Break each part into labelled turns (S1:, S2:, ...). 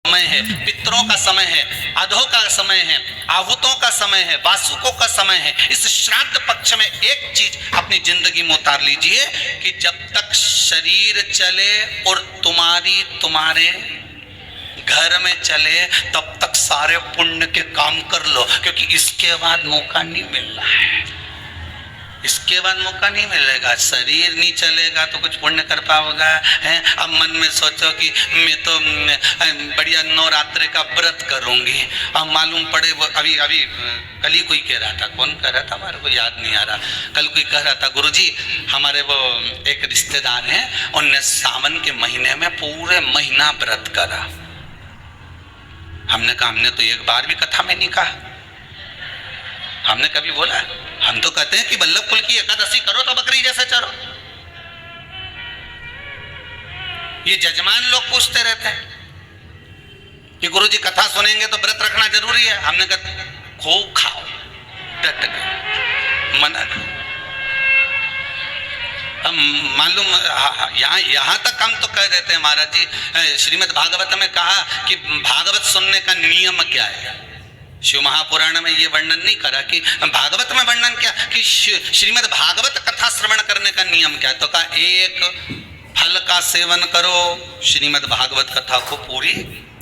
S1: समय है, पितरों का समय है, अधों का समय है, आहुतों का समय है, वासुकों का समय है। इस श्राद्ध पक्ष में एक चीज अपनी जिंदगी में उतार लीजिए कि जब तक शरीर चले और तुम्हारे घर में चले तब तक सारे पुण्य के काम कर लो, क्योंकि इसके बाद मौका नहीं मिल रहा है। इसके बाद मौका नहीं मिलेगा। शरीर नहीं चलेगा तो कुछ पुण्य कर पाओगा है। अब मन में सोचो कि मैं तो बढ़िया नवरात्रि का व्रत करूंगी, अब मालूम पड़े वो अभी कल ही कोई कह रहा था, कौन कह रहा था हमारे को याद नहीं आ रहा, कल कोई कह रहा था गुरुजी हमारे वो एक रिश्तेदार हैं, उनने सावन के महीने में पूरे महीना व्रत करा। हमने कहा हमने तो एक बार भी कथा में नहीं कहा, हमने कभी बोला? हम तो कहते हैं कि वल्लभ कुल की एकादशी करो तो बकरी जैसे चरो। ये जजमान लोग पूछते रहते हैं कि गुरुजी कथा सुनेंगे तो व्रत रखना जरूरी है। हमने कहा खूब खाओ, डट के मना। हम मालूम यहाँ तक हम तो कह देते हैं महाराज जी, श्रीमद् भागवत में कहा कि भागवत सुनने का नियम क्या है। शिव महापुराण में ये वर्णन नहीं करा कि भागवत में वर्णन क्या कि श्रीमद् भागवत कथा श्रवण करने का नियम क्या है। तो कहा एक फल का सेवन करो, श्रीमद् भागवत कथा को पूरी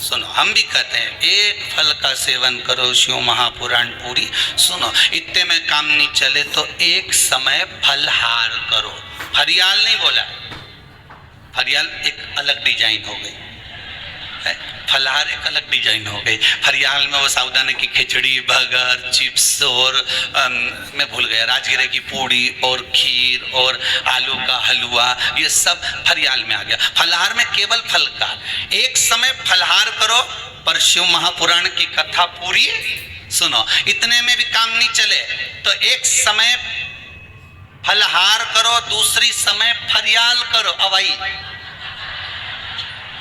S1: सुनो। हम भी कहते हैं एक फल का सेवन करो, शिव महापुराण पूरी सुनो। इतने में काम नहीं चले तो एक समय फलहार करो। फरियाल नहीं बोला, फरियाल एक अलग डिजाइन हो गई, फलहार एक अलग डिजाइन हो गई। फरियाल में वो साबूदाने की खिचड़ी, बर्गर, चिप्स और मैं भूल गया राजगिरे की पूड़ी और खीर और आलू का हलवा, ये सब फरियाल में आ गया। फलहार में केवल फल का एक समय फलहार करो, पर शिव महापुराण की कथा पूरी सुनो। इतने में भी काम नहीं चले तो एक समय फलहार करो, दूसरी समय फरियाल करो। अब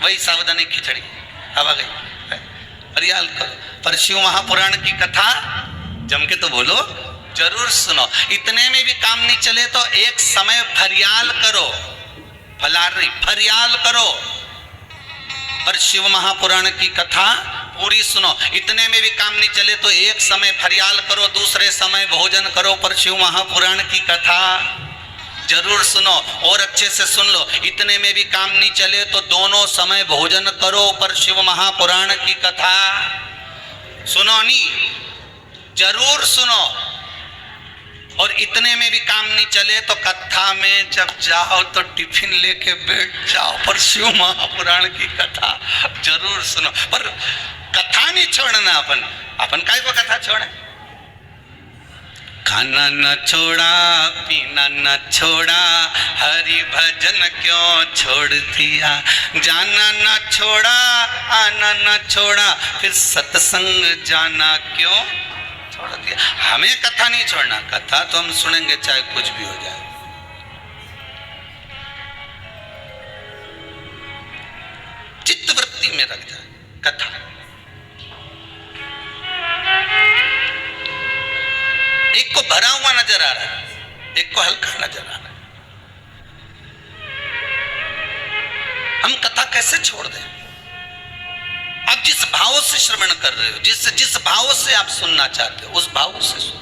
S1: वही सावधानी खिचड़ी अब आ गई, फरियाल करो। पर शिव महापुराण की कथा जम के तो बोलो, जरूर सुनो। इतने में भी काम नहीं चले तो एक समय फरियाल करो, फलार नहीं, फरियाल करो, पर शिव महापुराण की कथा पूरी सुनो। इतने में भी काम नहीं चले तो एक समय फरियाल करो, दूसरे समय भोजन करो, पर शिव महापुराण की कथा जरूर सुनो। और अच्छे से सुन लो, इतने में भी काम नहीं चले तो दोनों समय भोजन करो, पर शिव महापुराण की कथा सुनो नहीं, जरूर सुनो। और इतने में भी काम नहीं चले तो कथा में जब जाओ तो टिफिन लेके बैठ जाओ, पर शिव महापुराण की कथा जरूर सुनो। पर कथा नहीं छोड़ना, अपन काय को कथा छोड़े। खाना न छोड़ा, पीना न छोड़ा, हरि भजन क्यों छोड़ दिया। जाना न छोड़ा, आना न छोड़ा, फिर सत्संग जाना क्यों छोड़ दिया। हमें कथा नहीं छोड़ना, कथा तो हम सुनेंगे चाहे कुछ भी हो जाए। चित्त वृत्ति में रख जाए कथा। एक को भरा हुआ नजर आ रहा है, एक को हल्का नजर आ रहा है। हम कथा कैसे छोड़ दें? आप जिस भाव से श्रवण कर रहे हो, जिस भाव से आप सुनना चाहते हो, उस भाव से सुनो।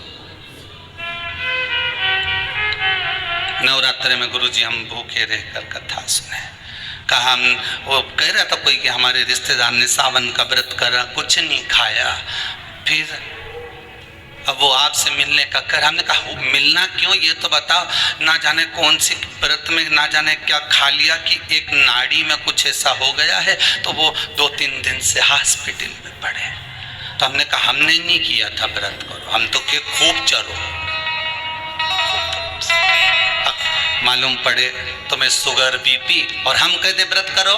S1: नवरात्रि में गुरुजी हम भूखे रहकर कथा सुने। कहा हम वो कह रहा था कोई कि हमारे रिश्तेदार ने सावन का व्रत करा, कुछ नहीं खाया, फिर अब वो आपसे मिलने का कर। हमने कहा मिलना क्यों, ये तो बताओ। ना जाने कौन सी व्रत में ना जाने क्या खा लिया कि एक नाड़ी में कुछ ऐसा हो गया है, तो वो 2-3 दिन से हॉस्पिटल में पड़े। तो हमने कहा हमने नहीं किया था व्रत करो, हम तो के खूब चरो। मालूम पड़े तुम्हें शुगर, बीपी, और हम कहते व्रत करो।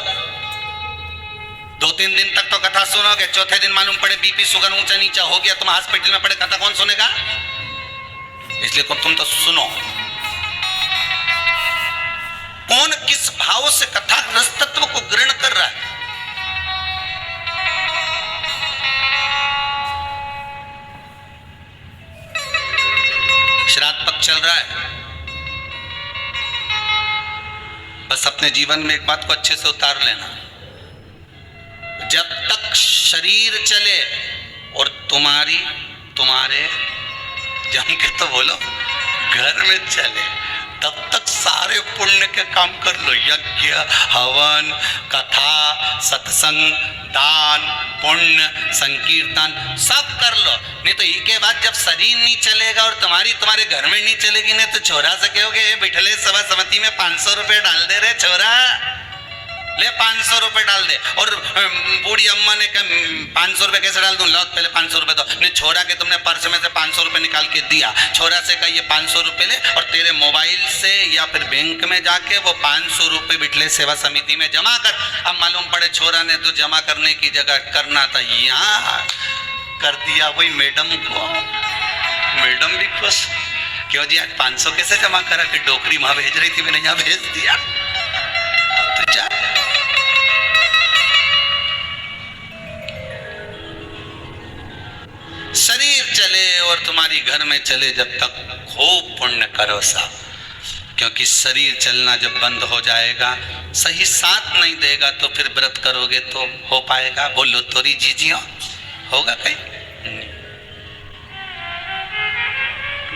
S1: 2-3 दिन तक तो कथा सुनोगे, चौथे दिन मालूम पड़े बीपी शुगर ऊंचा नीचा हो गया, तुम हॉस्पिटल में पड़े, कथा कौन सुनेगा? इसलिए तुम तो सुनो। कौन किस भाव से कथा रस तत्व को ग्रहण कर रहा है। श्राद्ध पक्ष चल रहा है, बस अपने जीवन में एक बात को अच्छे से उतार लेना। जब तक शरीर चले और तुम्हारे जम के तो बोलो घर में चले, तब तक सारे पुण्य के काम कर लो। यज्ञ, हवन, कथा, सत्संग, दान, पुण्य, संकीर्तन सब कर लो। नहीं तो इसके बाद जब शरीर नहीं चलेगा और तुम्हारे घर में नहीं चलेगी, नहीं तो छोरा से कहोगे बिठले सभा समिति में 500 रुपये डाल दे रे छोरा, ले 500 रुपये डाल दे। और बूढ़ी अम्मा ने कहा 500 रुपये कैसे डाल दूं, लो पहले 500 रुपये दो। नहीं, छोरा के तुमने पर्स में से 500 रुपये निकाल के दिया, छोरा से कहा ये 500 रुपये ले और तेरे मोबाइल से या फिर बैंक में जाके वो 500 रुपये बिठले सेवा समिति में जमा कर। अब मालूम पड़े छोरा ने तो जमा करने की जगह करना था यहाँ कर दिया वही मैडम को। मैडम भी खुश, क्यों जी आज 500 कैसे जमा करा, कि डोकरी माँ भेज रही थी मैंने यहाँ भेज दिया। तो जा शरीर चले और तुम्हारी घर में चले, जब तक खूब पुण्य करो साहब, क्योंकि शरीर चलना जब बंद हो जाएगा, सही साथ नहीं देगा, तो फिर व्रत करोगे तो हो पाएगा? बोलो तोरी जीजियो, होगा कहीं?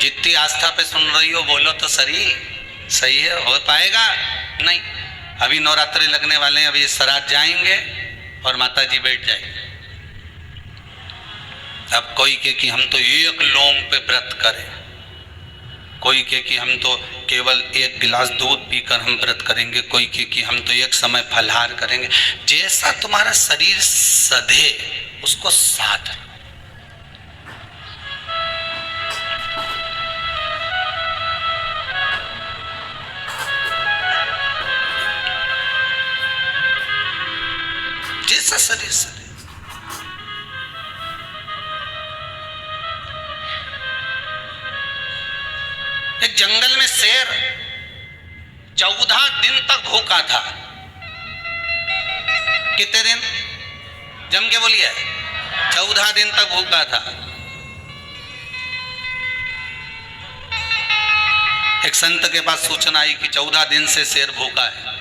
S1: जितनी आस्था पे सुन रही हो बोलो तो सही है, हो पाएगा? नहीं। अभी नवरात्रि लगने वाले हैं, अभी श्राद्ध जाएंगे और माता जी बैठ जाएंगे। अब कोई कहे कि हम तो एक लौंग पे व्रत करें, कोई कहे कि हम तो केवल 1 गिलास दूध पीकर हम व्रत करेंगे, कोई कहे कि हम तो एक समय फलाहार करेंगे। जैसा तुम्हारा शरीर सधे उसको साध। जैसा शरीर सधे। एक जंगल में शेर 14 दिन तक भूखा था। कितने दिन? जम के बोलिए। 14 दिन तक भूखा था। एक संत के पास सूचना आई कि 14 दिन से शेर भूखा है।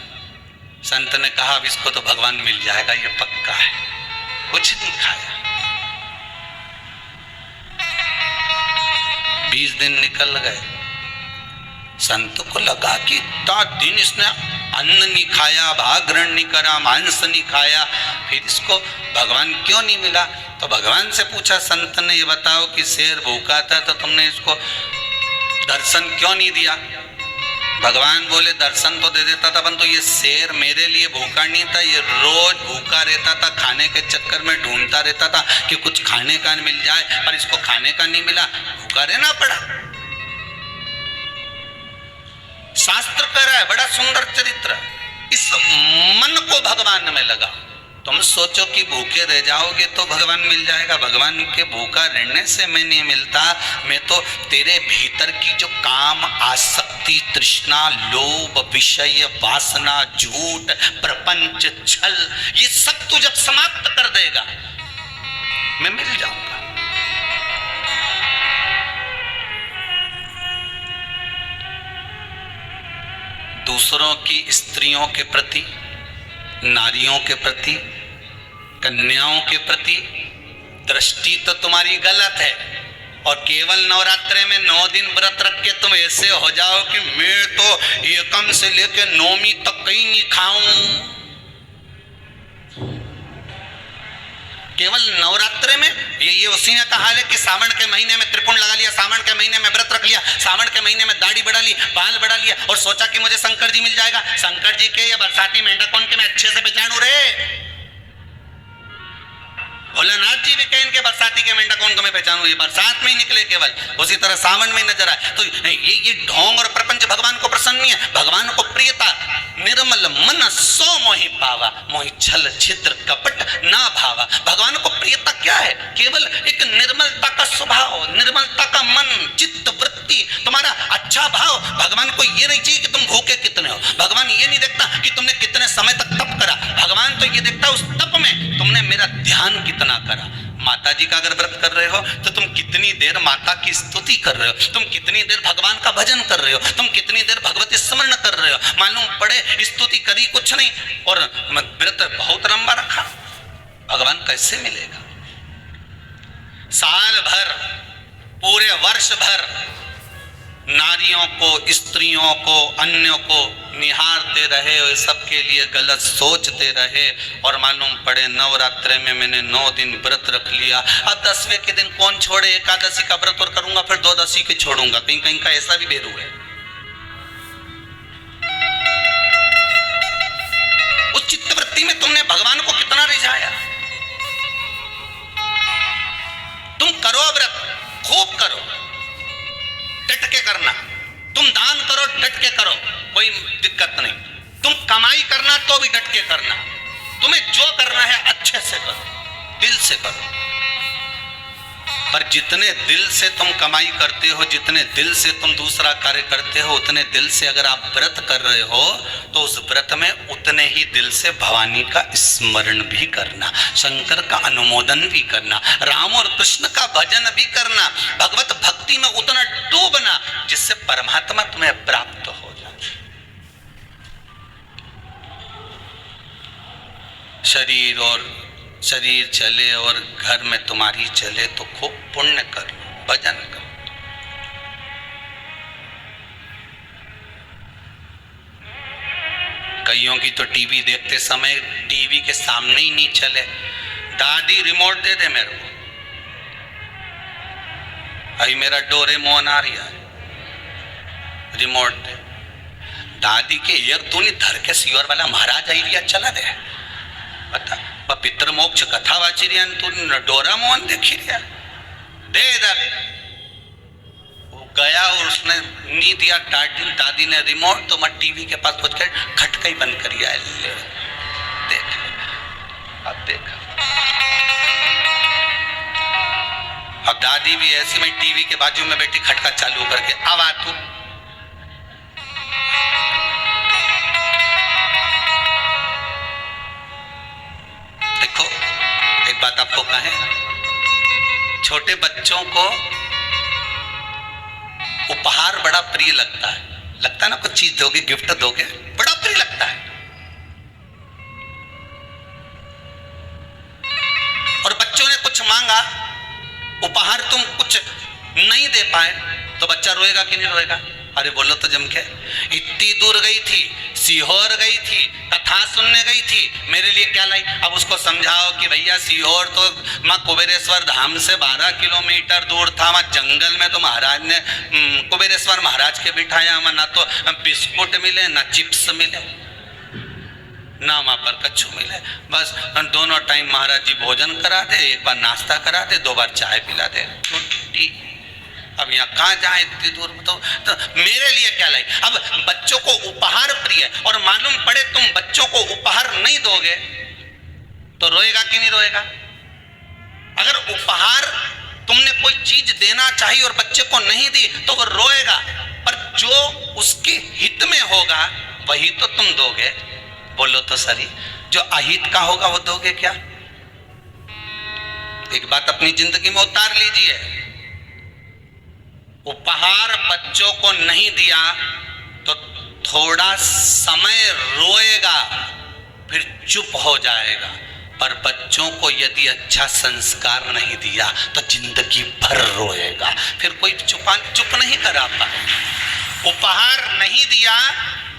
S1: संत ने कहा अब इसको तो भगवान मिल जाएगा, ये पक्का है। कुछ नहीं खाया। 20 दिन निकल गए। संत को लगा कि इतना दिन इसने अन्न नहीं खाया, भाग्रण नहीं करा, मांस नहीं खाया, फिर इसको भगवान क्यों नहीं मिला? तो भगवान से पूछा संत ने, ये बताओ कि शेर भूखा था तो तुमने इसको दर्शन क्यों नहीं दिया? भगवान बोले दर्शन तो दे देता था, परंतु ये शेर मेरे लिए भूखा नहीं था, ये रोज भूखा रहता था, खाने के चक्कर में ढूंढता रहता था कि कुछ खाने का मिल जाए, पर इसको खाने का नहीं मिला, भूखा रहना पड़ा। शास्त्र कह रहा है, बड़ा सुंदर चरित्र। इस मन को भगवान में लगा। तुम सोचो कि भूखे रह जाओगे तो भगवान मिल जाएगा। भगवान के भूखा रहने से मैं नहीं मिलता, मैं तो तेरे भीतर की जो काम, आसक्ति, तृष्णा, लोभ, विषय, वासना, झूठ, प्रपंच, छल, ये सब तू जब समाप्त कर देगा मैं मिल जाऊंगा। दूसरों की स्त्रियों के प्रति, नारियों के प्रति, कन्याओं के प्रति दृष्टि तो तुम्हारी गलत है, और केवल नवरात्रे में 9 दिन व्रत रख के तुम ऐसे हो जाओ कि मैं तो एकम से लेके 9वीं तक कहीं नहीं खाऊं। केवल नवरात्रे में ये उसी ने कहा है कि सावन के महीने में त्रिपुण लगा लिया, सावन के महीने में व्रत रख लिया, सावन के महीने में दाढ़ी बढ़ा ली, बाल बढ़ा लिया और सोचा कि मुझे शंकर जी मिल जाएगा। शंकर जी के या बरसाती मेंढक कौन के मैं अच्छे से पहचानू रे? भोलानाथ जी भी कहें के बरसाती के मेंढक कौन को मैं पहचानू, ये बरसात में ही निकले केवल, उसी तरह सावन में नजर आए। तो ये ढोंग और प्रपंच भगवान को प्रसन्न नहीं है। भगवान को प्रियता निर्मल मन सो मोहि पावा, मोहि छल छिद्र कपट ना भावा। भगवान को प्रियता क्या है? केवल एक निर्मलता का स्वभाव, निर्मलता का मन, चित्त, वृत्ति, तुम्हारा अच्छा भाव। भगवान को ये नहीं चाहिए कि तुम भूखे कितने हो, भगवान ये नहीं देखता कि तुमने कितने समय तक तप करा, भगवान तो ये देखता उस तप में तुमने मेरा ध्यान कितना करा। माता जी का अगर व्रत कर रहे हो तो तुम कितनी देर माता की स्तुति कर रहे हो, तुम कितनी देर भगवान का भजन कर रहे हो, तुम कितनी देर भगवती स्मरण कर रहे हो। मालूम पड़े स्तुति करी कुछ नहीं और व्रत बहुत लंबा रखा, भगवान कैसे मिलेगा? साल भर, पूरे वर्ष भर नारियों को, स्त्रियों को, अन्यों को निहारते रहे और सबके लिए गलत सोचते रहे, और मालूम पड़े नवरात्रे में मैंने 9 दिन व्रत रख लिया, अब 10वें के दिन कौन छोड़े? एकादशी का व्रत और करूंगा, फिर 12दशी के छोड़ूंगा। कहीं कहीं का ऐसा भी बेरू है। उस चित्तवृत्ति में तुमने भगवान को कितना रिझाया? तुम करो व्रत, खूब करो, डट के करना। तुम दान करो, डट के करो, कोई दिक्कत नहीं। तुम कमाई करना तो भी डट के करना। तुम्हें जो करना है अच्छे से करो, दिल से करो। पर जितने दिल से तुम कमाई करते हो, जितने दिल से तुम दूसरा कार्य करते हो, उतने दिल से अगर आप व्रत कर रहे हो तो उस व्रत में उतने ही दिल से भवानी का स्मरण भी करना, शंकर का अनुमोदन भी करना, राम और कृष्ण का भजन भी करना, भगवत भक्ति में उतना डूबना जिससे परमात्मा तुम्हें प्राप्त हो जाए। शरीर चले और घर में तुम्हारी चले तो खूब पुण्य करो, भजन करो। कईयों की तो टीवी देखते समय टीवी के सामने ही नहीं चले। दादी रिमोट दे दे मेरे को, अभी मेरा डोरेमोन आ रही है, रिमोट दे। दादी के एक तो नहीं धर के सियोर वाला महाराज आई रिया चला दे, बता पितर मोक्ष कथा वाची रिया तू डोरेमोन देखी रिया दे इधर। वो गया और उसने नी दिया, दादी ने रिमोट, तो मैं टीवी के पास पहुंच कर खटका ही बंद करिया। ले देख, अब देख, अब दादी भी ऐसी, मैं टीवी के बाजू में बैठी खटका चालू करके, अब आ तू। देखो एक बात आपको कहें, छोटे बच्चों को उपहार बड़ा प्रिय लगता है ना, कुछ चीज दोगे, गिफ्ट दोगे, बड़ा प्रिय लगता है। और बच्चों ने कुछ मांगा, उपहार तुम कुछ नहीं दे पाए तो बच्चा रोएगा कि नहीं रोएगा? अरे बोलो तो जम के, इतनी दूर गई थी, सीहोर गई थी, कथा सुनने गई थी, मेरे लिए क्या लाई? अब उसको समझाओ कि भैया सीहोर तो माँ कुबेरेश्वर धाम से 12 किलोमीटर दूर था, वहाँ जंगल में तो महाराज ने कुबेरेश्वर महाराज के बिठाया, वहाँ ना तो बिस्कुट मिले ना चिप्स मिले ना वहाँ पर कच्छु मिले, बस दोनों टाइम महाराज जी भोजन करा दे, एक बार नाश्ता करा दे, 2 बार चाय पिला दे, छुट्टी। अब यहाँ कहाँ जाए इतनी दूर? तो मेरे लिए क्या लाई? अब बच्चों को उपहार प्रिय, और मालूम पड़े तुम बच्चों को उपहार नहीं दोगे तो रोएगा कि नहीं रोएगा? अगर उपहार तुमने कोई चीज देना चाहिए और बच्चे को नहीं दी तो वो रोएगा, पर जो उसके हित में होगा वही तो तुम दोगे। बोलो तो सही, जो अहित का होगा वो दोगे क्या? एक बात अपनी जिंदगी में उतार लीजिए, उपहार बच्चों को नहीं दिया तो थोड़ा समय रोएगा, फिर चुप हो जाएगा, पर बच्चों को यदि अच्छा संस्कार नहीं दिया तो जिंदगी भर रोएगा, फिर कोई चुप नहीं करा पाए। उपहार नहीं दिया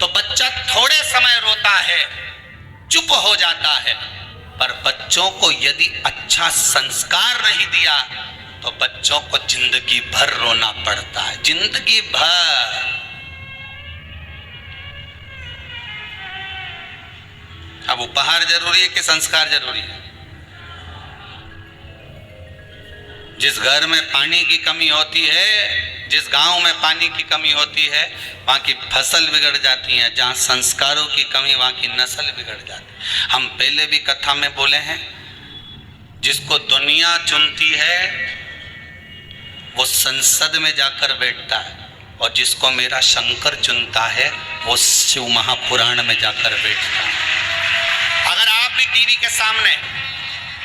S1: तो बच्चा थोड़े समय रोता है, चुप हो जाता है, पर बच्चों को यदि अच्छा संस्कार नहीं दिया तो बच्चों को जिंदगी भर रोना पड़ता है, जिंदगी भर। अब उपहार जरूरी है कि संस्कार जरूरी है? जिस घर में पानी की कमी होती है, जिस गांव में पानी की कमी होती है, वहाँ की फसल बिगड़ जाती है। जहाँ संस्कारों की कमी, वहाँ की नस्ल बिगड़ जाती है। हम पहले भी कथा में बोले हैं, जिसको दुनिया चुनती है वो संसद में जाकर बैठता है, और जिसको मेरा शंकर चुनता है वो शिव महापुराण में जाकर बैठता है। अगर आप भी टीवी के सामने,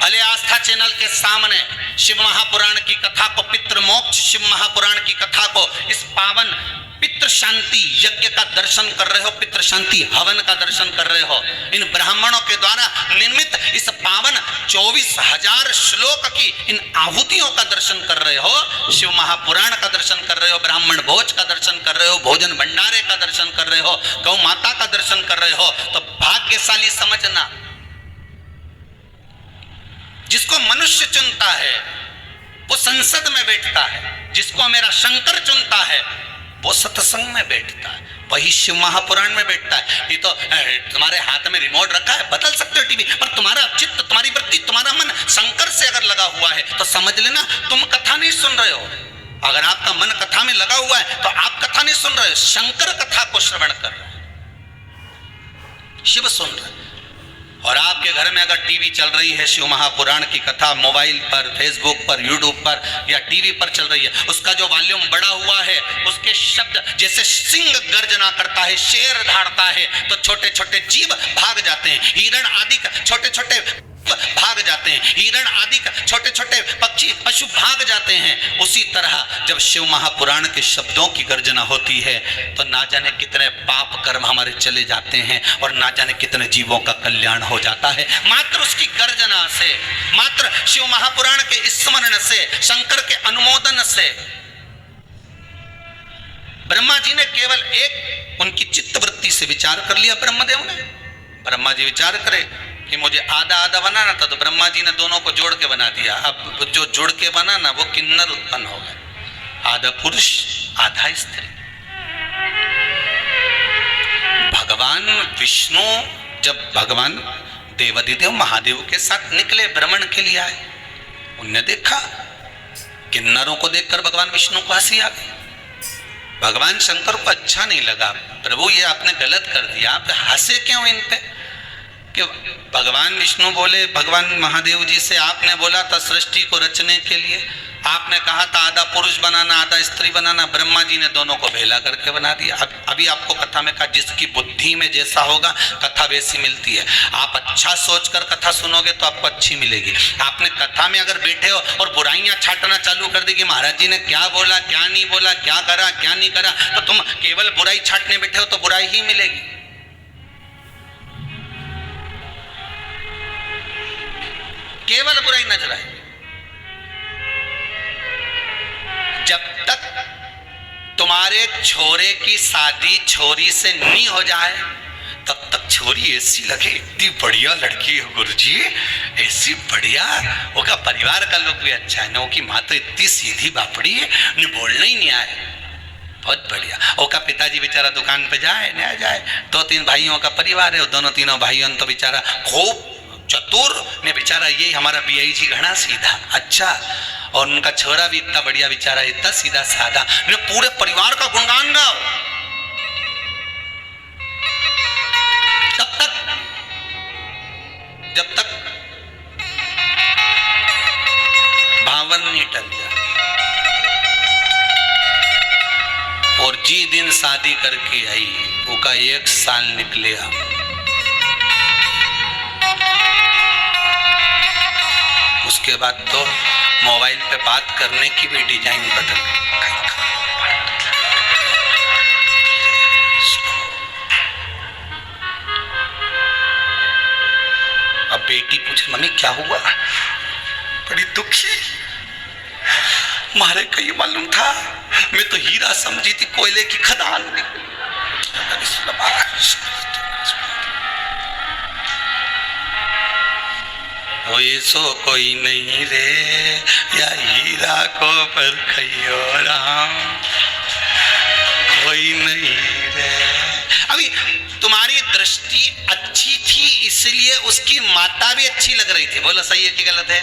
S1: भले आस्था चैनल के सामने शिव महापुराण की कथा को, पितृमोक्ष शिव महापुराण की कथा को इस पावन पितृ शांति यज्ञ का दर्शन कर रहे हो, पितृ शांति हवन का दर्शन कर रहे हो, इन ब्राह्मणों के द्वारा निर्मित इस पावन 24,000 श्लोक की इन आहुतियों का दर्शन कर रहे हो, शिव महापुराण का दर्शन कर रहे हो, ब्राह्मण भोज का दर्शन कर रहे हो, भोजन भंडारे का दर्शन कर रहे हो, गौ माता का दर्शन कर रहे हो, तो भाग्यशाली समझना। जिसको मनुष्य चुनता है वो संसद में बैठता है, जिसको मेरा शंकर चुनता है वो सत्संग में बैठता है, वही शिव महापुराण में बैठता है। ये तो तुम्हारे हाथ में रिमोट रखा है, बदल सकते हो टीवी, पर तुम्हारा चित्त, तुम्हारी वृत्ति, तुम्हारा मन शंकर से अगर लगा हुआ है तो समझ लेना तुम कथा नहीं सुन रहे हो। अगर आपका मन कथा में लगा हुआ है तो आप कथा नहीं सुन रहे हो, शंकर कथा को श्रवण कर रहे हैं, शिव सुन रहे हैं। और आपके घर में अगर टीवी चल रही है, शिव महापुराण की कथा मोबाइल पर, फेसबुक पर, यूट्यूब पर या टीवी पर चल रही है, उसका जो वॉल्यूम बढ़ा हुआ है, उसके शब्द जैसे सिंह गर्जना करता है, शेर धाड़ता है, तो छोटे छोटे जीव भाग जाते हैं, हिरण आदि छोटे छोटे भाग जाते हैं, हिरण आदि छोटे छोटे पक्षी पशु भाग जाते हैं। उसी तरह जब शिव महापुराण के शब्दों की गर्जना होती है तो ना जाने कितने पाप कर्म हमारे चले जाते हैं और ना जाने कितने जीवों का कल्याण हो जाता है मात्र उसकी गर्जना से, मात्र शिव महापुराण के स्मरण से, शंकर के अनुमोदन से। ब्रह्मा जी ने केवल एक उनकी चित्तवृत्ति से विचार कर लिया, ब्रह्मदेव ने। ब्रह्मा जी विचार करे कि मुझे आधा आधा बनाना था, तो ब्रह्मा जी ने दोनों को जोड़ के बना दिया। अब जो जोड़ के बना ना वो किन्नर उत्पन्न हो गए, आधा पुरुष आधा स्त्री। भगवान विष्णु जब भगवान देवादिदेव महादेव के साथ निकले, भ्रमण के लिए आए, उनने देखा किन्नरों को देखकर भगवान विष्णु को हंसी आ गई। भगवान शंकर को अच्छा नहीं लगा, प्रभु ये आपने गलत कर दिया, आप हंसे क्यों इन पे? कि भगवान विष्णु बोले भगवान महादेव जी से, आपने बोला था सृष्टि को रचने के लिए, आपने कहा था आधा पुरुष बनाना आधा स्त्री बनाना, ब्रह्मा जी ने दोनों को भेला करके बना दिया। अभी आपको कथा में कहा जिसकी बुद्धि में जैसा होगा कथा वैसी मिलती है। आप अच्छा सोचकर कथा सुनोगे तो आपको अच्छी मिलेगी। आपने कथा में अगर बैठे हो और बुराइयां छाटना चालू कर दी कि महाराज जी ने क्या बोला, क्या नहीं बोला, क्या करा क्या नहीं करा, तो तुम केवल बुराई छाटने बैठे हो तो बुराई ही मिलेगी। केवल बुराई नजर आएगी। जब तक तुम्हारे छोरे की शादी छोरी से नहीं हो जाए तब तक छोरी ऐसी लगे इतनी बढ़िया लड़की है गुरुजी, ऐसी बढ़िया, उसका परिवार का लोग भी अच्छा है ना, उसकी माँ तो इतनी सीधी बापड़ी है, उन्हें बोलना ही नहीं आए, बहुत बढ़िया। उसका पिताजी बेचारा दुकान पे जाए न जाए, 2-3 भाइयों का परिवार है, दोनों तीनों भाइयों तो बेचारा खूब चतुर ने, बेचारा यही हमारा बीआई जी घना सीधा अच्छा, और उनका छोरा भी इतना बढ़िया बेचारा, इतना सीधा साधा, पूरे परिवार का गुणगान गाओ। तब तक जब तक भावन नहीं टल जाए, और जी दिन शादी करके आई उसका 1 साल निकले, उसके बाद तो मोबाइल पे बात करने की भी डिजाइन बदल गई। अब बेटी पूछे मम्मी क्या हुआ, बड़ी दुखी, मारे कहीं मालूम था, मैं तो हीरा समझी थी, कोयले की खदान निकली। ऐसो कोई नहीं रे या हीरा को परखियो राम, कोई नहीं रे। अभी तुम्हारी दृष्टि अच्छी थी इसलिए उसकी माता भी अच्छी लग रही थी, बोलो सही है कि गलत है?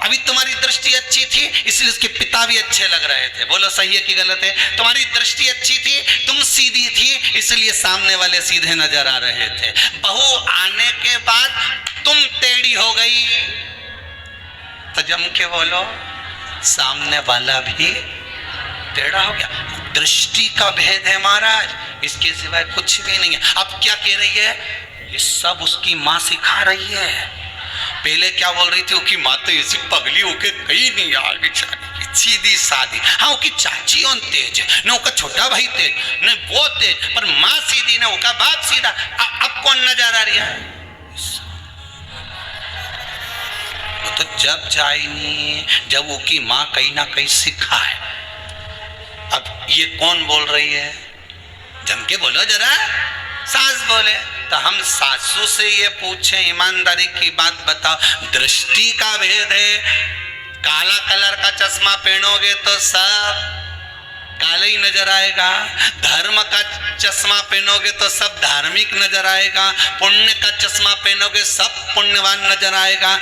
S1: अभी तुम्हारी दृष्टि अच्छी थी इसलिए उसके पिता भी अच्छे लग रहे थे, बोलो सही है कि गलत है? तुम्हारी दृष्टि अच्छी थी, तुम सीधी थी इसलिए सामने वाले सीधे नजर आ रहे थे। बहू आने के बाद तुम टेढ़ी हो गई तो जम के बोलो सामने वाला भी टेढ़ा हो गया। दृष्टि का भेद है महाराज, इसके सिवाय कुछ भी नहीं है। अब क्या कह रही है, ये सब उसकी माँ सिखा रही है। पहले क्या बोल रही थी, उसकी माँ तो ऐसी पगली होके कहीं नहीं यार बेचारी, सीधी सादी। हाँ उसकी चाची और तेज न उसका छोटा भाई तेज न वो तेज, पर माँ सीधी न उसका बाप सीधा। अब कौन नजर आ रहा है? वो तो जब जाए नहीं जब उसकी माँ कहीं ना कहीं सिखा है। अब ये कौन बोल रही है? जम के बोलो जरा। सास बोले तो हम सासू से ये पूछे, ईमानदारी की बात बताओ, दृष्टि का भेद है। काला कलर का चश्मा पहनोगे तो सब काले ही नजर आएगा, धर्म का चश्मा पहनोगे तो सब धार्मिक नजर आएगा, पुण्य का चश्मा पहनोगे सब पुण्यवान नजर आएगा,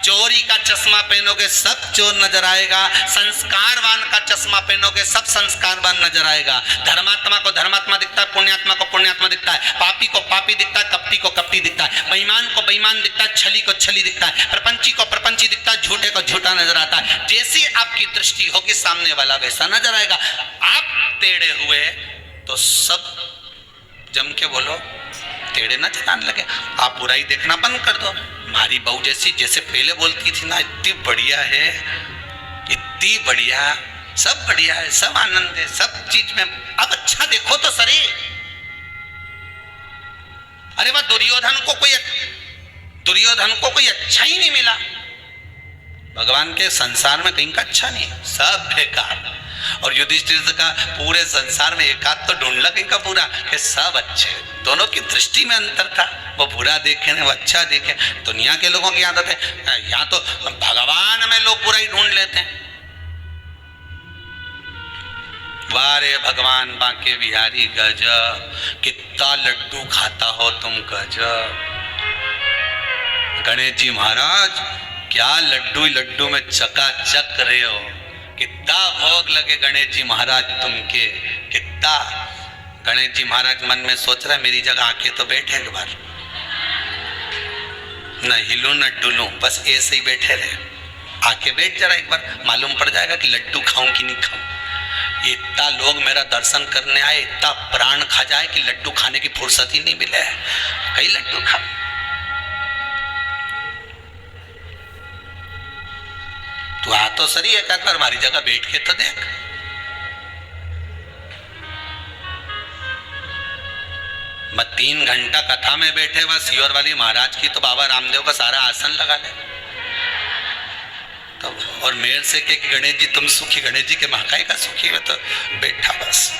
S1: चोरी का चश्मा पहनोगे सब चोर नजर आएगा, संस्कारवान का चश्मा पहनोगे सब संस्कारवान नजर आएगा। धर्मात्मा को धर्मात्मा दिखता है, पुण्यात्मा को पुण्यात्मा दिखता है, पापी को पापी दिखता है, कपटी को कपटी दिखता है, बेईमान को बेईमान दिखता है, छली को छली दिखता है, प्रपंची को प्रपंची दिखता है, झूठे को झूठा नजर आता है। जैसी आपकी दृष्टि होगी सामने वाला वैसा नजर आएगा। आप टेढ़े हुए तो सब जम के बोलो टेढ़े ना जताने लगे। आप बुराई देखना बंद कर दो। हमारी बहू जैसे पहले बोलती थी ना, इतनी बढ़िया है, इतनी बढ़िया, सब बढ़िया है, सब आनंद है, सब चीज में। अब अच्छा देखो तो सरे। अरे वाह, दुर्योधन को कोई अच्छा ही नहीं मिला। भगवान के संसार में कहीं का अच्छा नहीं, सब बेकार। और युधिष्ठिर का पूरे संसार में एक आध तो ढूंढला कहीं का पूरा कि सब अच्छे। दोनों की दृष्टि में अंतर था, वो बुरा देखे वो अच्छा देखे। दुनिया के लोगों की आदत है, यहाँ तो भगवान में लोग बुराई ढूंढ लेते हैं। वारे भगवान बांके बिहारी गजब, कितना लड्डू खाता हो तुम गजब। गणेश जी महाराज क्या लड्डू में चकाचक रहे हो, कितना भोग लगे गणेश जी महाराज तुमके, कितना। गणेश जी महाराज मन में सोच रहा है मेरी जगह आके तो बैठे एक बार, न हिलूं न डुलूं, बस ऐसे ही बैठे रहे। आके बैठ जरा एक बार, मालूम पड़ जाएगा कि लड्डू खाऊं कि नहीं खाऊं। इतना लोग मेरा दर्शन करने आए, इतना प्राण खा जाए कि लड्डू खाने की फुर्सत ही नहीं मिले। कई लड्डू खा। तू आ तो सही है, एक बार हमारी जगह बैठ के तो देख। मैं 3 घंटा कथा में बैठे बस सियोर वाली महाराज की, तो बाबा रामदेव का सारा आसन लगा ले तो। और मेरे से कि गणेश जी तुम सुखी, गणेश जी के महाकाय का सुखी है, तो बैठा बस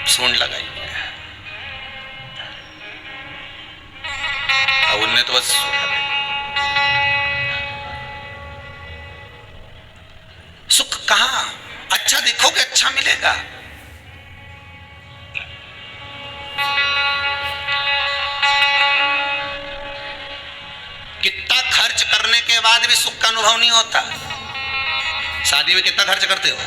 S1: सूंड लगाई। और उनने तो बस सुख कहाँ, अच्छा देखोगे अच्छा मिलेगा। कितना खर्च करने के बाद भी सुख का अनुभव नहीं होता। शादी में कितना खर्च करते हो?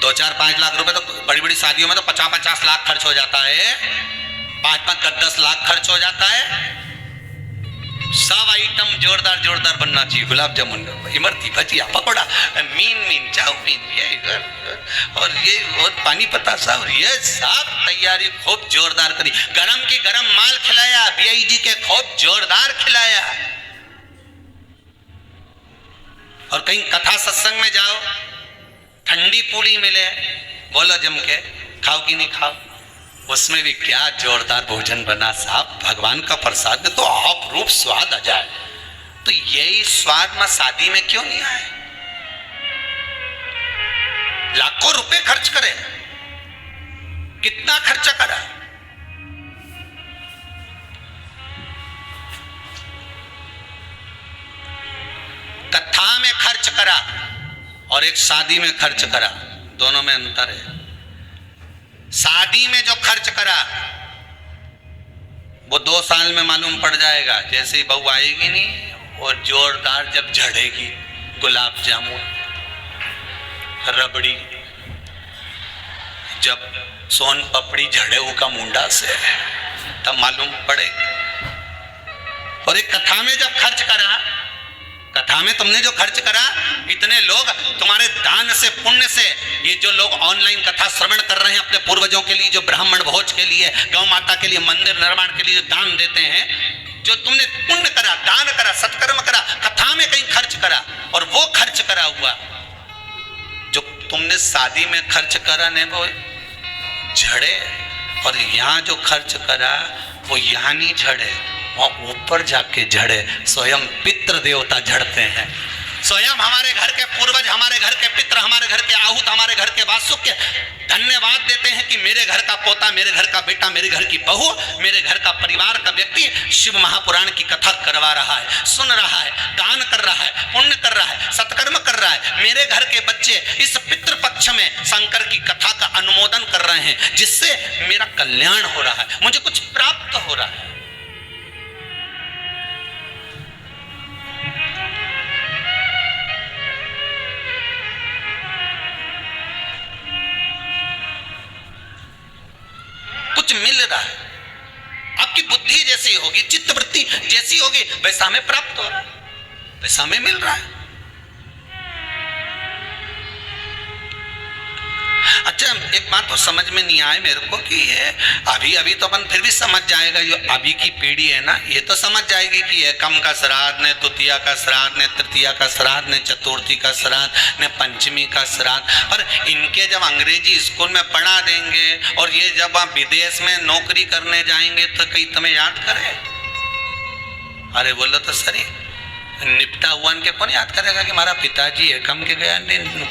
S1: 2-4-5 लाख रुपए, तो बड़ी बड़ी शादियों में तो 50-50 लाख खर्च हो जाता है, 5-10 लाख खर्च हो जाता है। सब आइटम जोरदार जोरदार बनना चाहिए, गुलाब जामुन, इमरती, भजिया, पकौड़ा, मीन चाउमीन, ये और ये और पानी पतासा, और ये सब तैयारी खूब जोरदार करी। गरम की गरम माल खिलाया, BIG के खूब जोरदार खिलाया। और कहीं कथा सत्संग में जाओ, ठंडी पूड़ी मिले, बोलो जम के खाओ कि नहीं खाओ, उसमें भी क्या जोरदार भोजन बना साहब। भगवान का प्रसाद में तो आप रूप स्वाद आ जाए। तो यही स्वाद में शादी में क्यों नहीं आए? लाखों रुपए खर्च करे, कितना खर्चा करा। कथा में खर्च करा और एक शादी में खर्च करा, दोनों में अंतर है। शादी में जो खर्च करा वो 2 साल में मालूम पड़ जाएगा, जैसे ही बहू आएगी नहीं और जोरदार जब झड़ेगी, गुलाब जामुन, रबड़ी, जब सोन पपड़ी झड़े का मुंडा से, तब मालूम पड़ेगा। और एक कथा में जब खर्च करा, कथा में तुमने जो खर्च करा, इतने लोग तुम्हारे दान से, पुण्य से, ये जो लोग ऑनलाइन कथा श्रवण कर रहे हैं अपने पूर्वजों के लिए, जो ब्राह्मण भोज के लिए, गौ माता के लिए, मंदिर निर्माण के लिए जो दान देते हैं, जो तुमने पुण्य करा, दान करा, सत्कर्म करा, कथा में कहीं खर्च करा, और वो खर्च करा हुआ तुमने शादी में खर्च करा नहीं वो झड़े, और यहाँ जो खर्च करा वो यहाँ नहीं झड़े, वहाँ ऊपर जाके झड़े। स्वयं पितृ देवता झड़ते हैं, स्वयं हमारे घर के पूर्वज, हमारे घर के पितृ, हमारे घर के आहूत, हमारे घर के वासुक धन्यवाद देते हैं कि मेरे घर का पोता, मेरे घर का बेटा, मेरे घर की बहू, मेरे घर का परिवार का व्यक्ति शिव महापुराण की कथा करवा रहा है, सुन रहा है, दान कर रहा है, पुण्य कर रहा है, सत्कर्म कर रहा है। मेरे घर के बच्चे इस पितृ पक्ष में शंकर की कथा का अनुमोदन कर रहे हैं, जिससे मेरा कल्याण हो रहा है, मुझे कुछ प्राप्त हो रहा है। कुछ मिल रहा है, आपकी बुद्धि जैसी होगी, चित्तवृत्ति जैसी होगी, वैसा हमें प्राप्त हो रहा है, वैसा हमें मिल रहा है। अच्छा, एक बात तो समझ में नहीं आए मेरे को कि ये अभी तो अपन फिर भी समझ जाएगा, जो अभी की पीढ़ी है ना, ये तो समझ जाएगी कि एकम का श्राद्ध, ने द्वितीया का श्राद्ध, ने तृतीया का श्राद्ध, ने चतुर्थी का श्राद्ध, ने पंचमी का श्राद्ध। पर इनके जब अंग्रेजी स्कूल में पढ़ा देंगे और ये जब आप विदेश में नौकरी करने जाएंगे तो कहीं तुम्हें याद करे? अरे बोलो तो सही, निपटा हुआ इनके कौन याद करेगा कि हमारा पिताजी एकम के गया,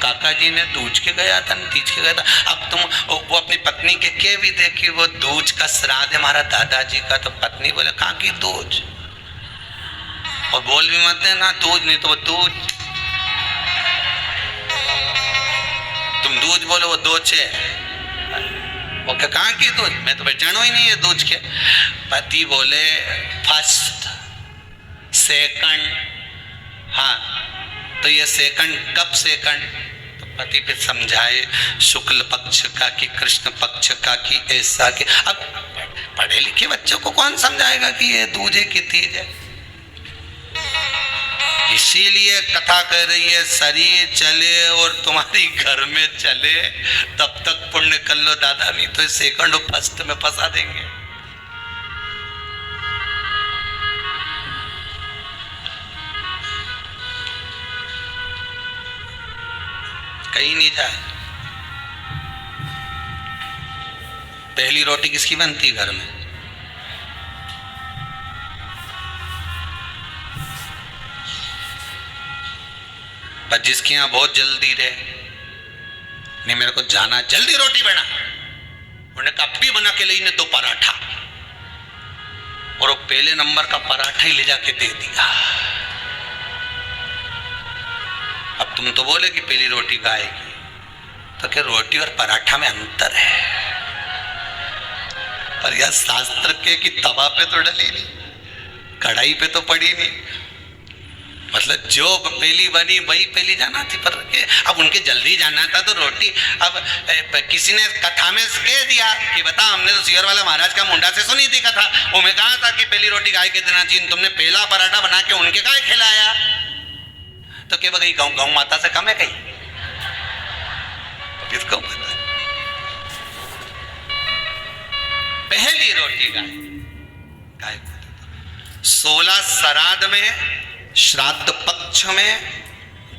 S1: काका जी ने दूज के गया था, तीज के गया था। अब तुम वो अपनी पत्नी के भी देखी, वो दूज का श्राद्ध है हमारा दादाजी का, तो पत्नी बोले कहाँ की दूज, और बोल भी मत देना दूज, नहीं तो वो दूज, तुम दूज बोलो वो दोचे, वो कहाँ की दूज, मैं तो पहचानो ही नहीं है दूज के। पति बोले फर्स्ट सेकंड, हाँ तो ये सेकंड कब सेकंड, तो पति पे समझाए शुक्ल पक्ष का कि कृष्ण पक्ष का कि ऐसा कि, अब पढ़े लिखे बच्चों को कौन समझाएगा कि ये दूजे की तीज है। इसीलिए कथा कह रही है शरीर चले और तुम्हारी घर में चले तब तक पुण्य कर लो दादा, नहीं तो सेकंड फर्स्ट में फंसा देंगे। कहीं नहीं जाए। पहली रोटी किसकी बनती घर में? पर जिसके यहाँ बहुत जल्दी रहे, नहीं मेरे को जाना, जल्दी रोटी बना, उन्होंने कहा भी बना के ली ने 2 पराठा, और वो पहले नंबर का पराठा ही ले जाके दे दिया। अब तुम तो बोले कि पहली रोटी खाएगी, तो क्या रोटी और पराठा में अंतर है? पर यह शास्त्र के कि तवा पे तो डली नहीं, कढ़ाई पे तो पड़ी नहीं, मतलब जो पहली बनी वही पहली जाना थी। पर अब उनके जल्दी जाना था तो रोटी, अब किसी ने कथा में कह दिया कि बता हमने तो सियर वाला महाराज का मुंडा से सुनी थी कथा, वो मैं कहा था कि पहली रोटी गाय के देना चाहिए, तुमने पहला पराठा बना के उनके गाय खिलाया, तो क्या गई गौ माता से कम है कहीं? किसको पता? पहली रोटी गाय को। 16 श्राद्ध में, श्राद्ध पक्ष में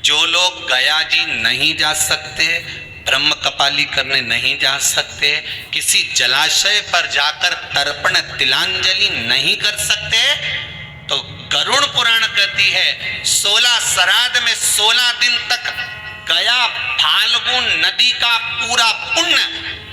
S1: जो लोग गया जी नहीं जा सकते, ब्रह्म कपाली करने नहीं जा सकते, किसी जलाशय पर जाकर तर्पण तिलांजलि नहीं कर सकते, तो गरुड़ पुराण कहती है 16 श्राद्ध में 16 दिन तक गया फाल्गुन नदी का पूरा पुण्य,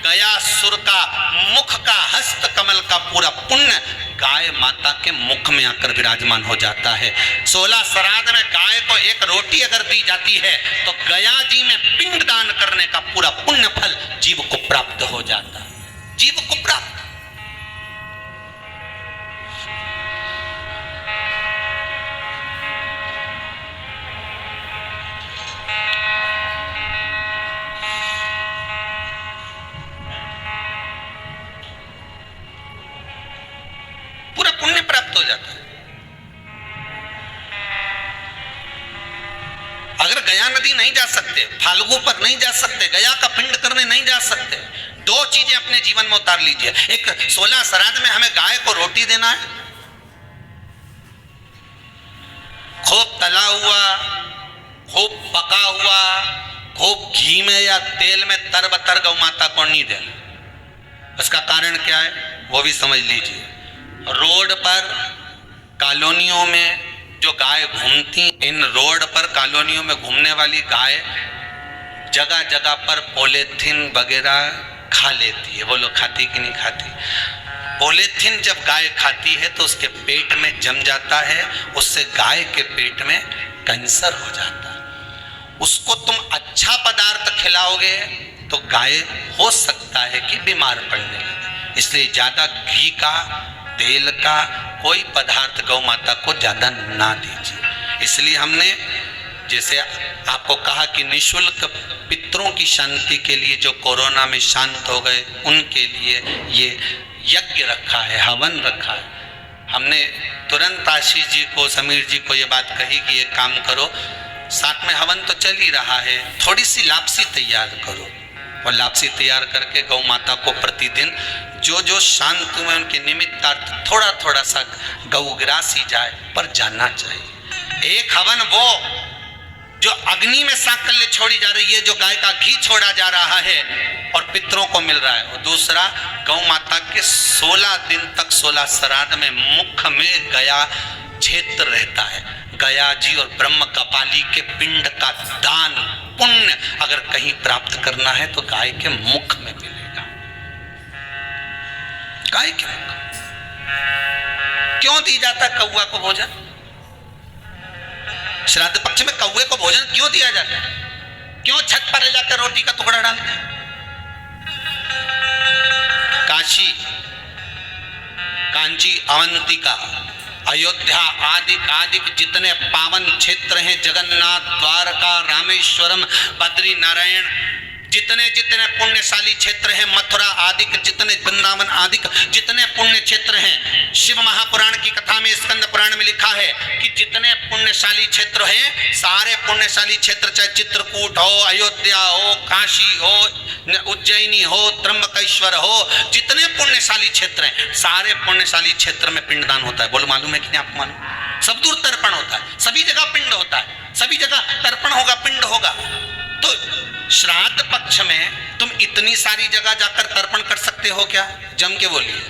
S1: गया सुर का मुख का हस्त कमल का पूरा पुण्य गाय माता के मुख में आकर विराजमान हो जाता है। 16 श्राद्ध में गाय को एक रोटी अगर दी जाती है तो गया जी में पिंड दान करने का पूरा पुण्य फल जीव को प्राप्त हो जाता है, जीव को प्राप्त। पूरा पुण्य प्राप्त हो जाता है। अगर गया नदी नहीं जा सकते, फाल्गु पर नहीं जा सकते, गया का पिंड करने नहीं जा सकते, 2 चीजें अपने जीवन में उतार लीजिए। एक 16 श्राद्ध में हमें गाय को रोटी देना है, खूब तला हुआ, खूब पका हुआ, खूब घी में या तेल में तरबतर गौ माता को नहीं देना। उसका कारण क्या है वो भी समझ लीजिए। रोड पर कॉलोनियों में जो गाय घूमती, इन रोड पर कॉलोनियों में घूमने वाली गाय जगह जगह पर पॉलीथीन वगैरह खा लेती है। वो लोग खाती कि नहीं खाती? पॉलीथीन जब गाय खाती है तो उसके पेट में जम जाता है, उससे गाय के पेट में कैंसर हो जाता है। उसको तुम अच्छा पदार्थ खिलाओगे तो गाय हो सकता है कि बीमार पड़ने लगे। इसलिए ज्यादा घी का, तेल का कोई पदार्थ गौ माता को ज्यादा ना दीजिए। इसलिए हमने जैसे आपको कहा कि निःशुल्क पितरों की शांति के लिए जो कोरोना में शांत हो गए उनके लिए ये यज्ञ रखा है, हवन रखा है। हमने तुरंत आशीष जी को, समीर जी को ये बात कही कि ये काम करो, साथ में हवन तो चल ही रहा है, थोड़ी सी लापसी तैयार करो और लापसी तैयार करके गौ माता को प्रतिदिन जो जो शांत हुए उनके निमित्तार्थ थोड़ा थोड़ा सा गौग्रासी जाए पर जाना चाहिए। एक हवन वो जो अग्नि में साकल्य छोड़ी जा रही है, जो गाय का घी छोड़ा जा रहा है और पितरों को मिल रहा है, और दूसरा गौ माता के 16 दिन तक 16 श्राद्ध में मुख में गया क्षेत्र रहता है। गया जी और ब्रह्म कपाली के पिंड का दान पुण्य अगर कहीं प्राप्त करना है तो गाय के मुख में मिलेगा। गाय के मुख क्यों दी जाता है कौवा को भोजन? श्राद्ध पक्ष में कौवे को भोजन क्यों दिया जाता है? क्यों छत पर ले जाकर रोटी का टुकड़ा डालते हैं? काशी, कांची, अवंतिका, अयोध्या आदि जितने पावन क्षेत्र हैं, जगन्नाथ, द्वारका, रामेश्वरम, बद्री नारायण, जितने जितने पुण्यशाली क्षेत्र हैं, मथुरा आदि जितने, वृंदावन आदि जितने पुण्य क्षेत्र हैं, शिव महापुराण की कथा में, स्कंद पुराण में लिखा है कि जितने पुण्यशाली क्षेत्र हैं, सारे पुण्यशाली क्षेत्र, चाहे चित्रकूट हो, अयोध्या हो, काशी हो, उज्जैनी हो, त्र्यंबकेश्वर हो, जितने पुण्यशाली क्षेत्र हैं, सारे पुण्यशाली क्षेत्र में पिंडदान होता है। बोलो मालूम है कि नहीं आपको? मालूम? सब दूर तर्पण होता है, सभी जगह पिंड होता है, सभी जगह तर्पण होगा, पिंड होगा। तो श्राद्ध पक्ष में तुम इतनी सारी जगह जाकर तर्पण कर सकते हो क्या? जम के बोलिए,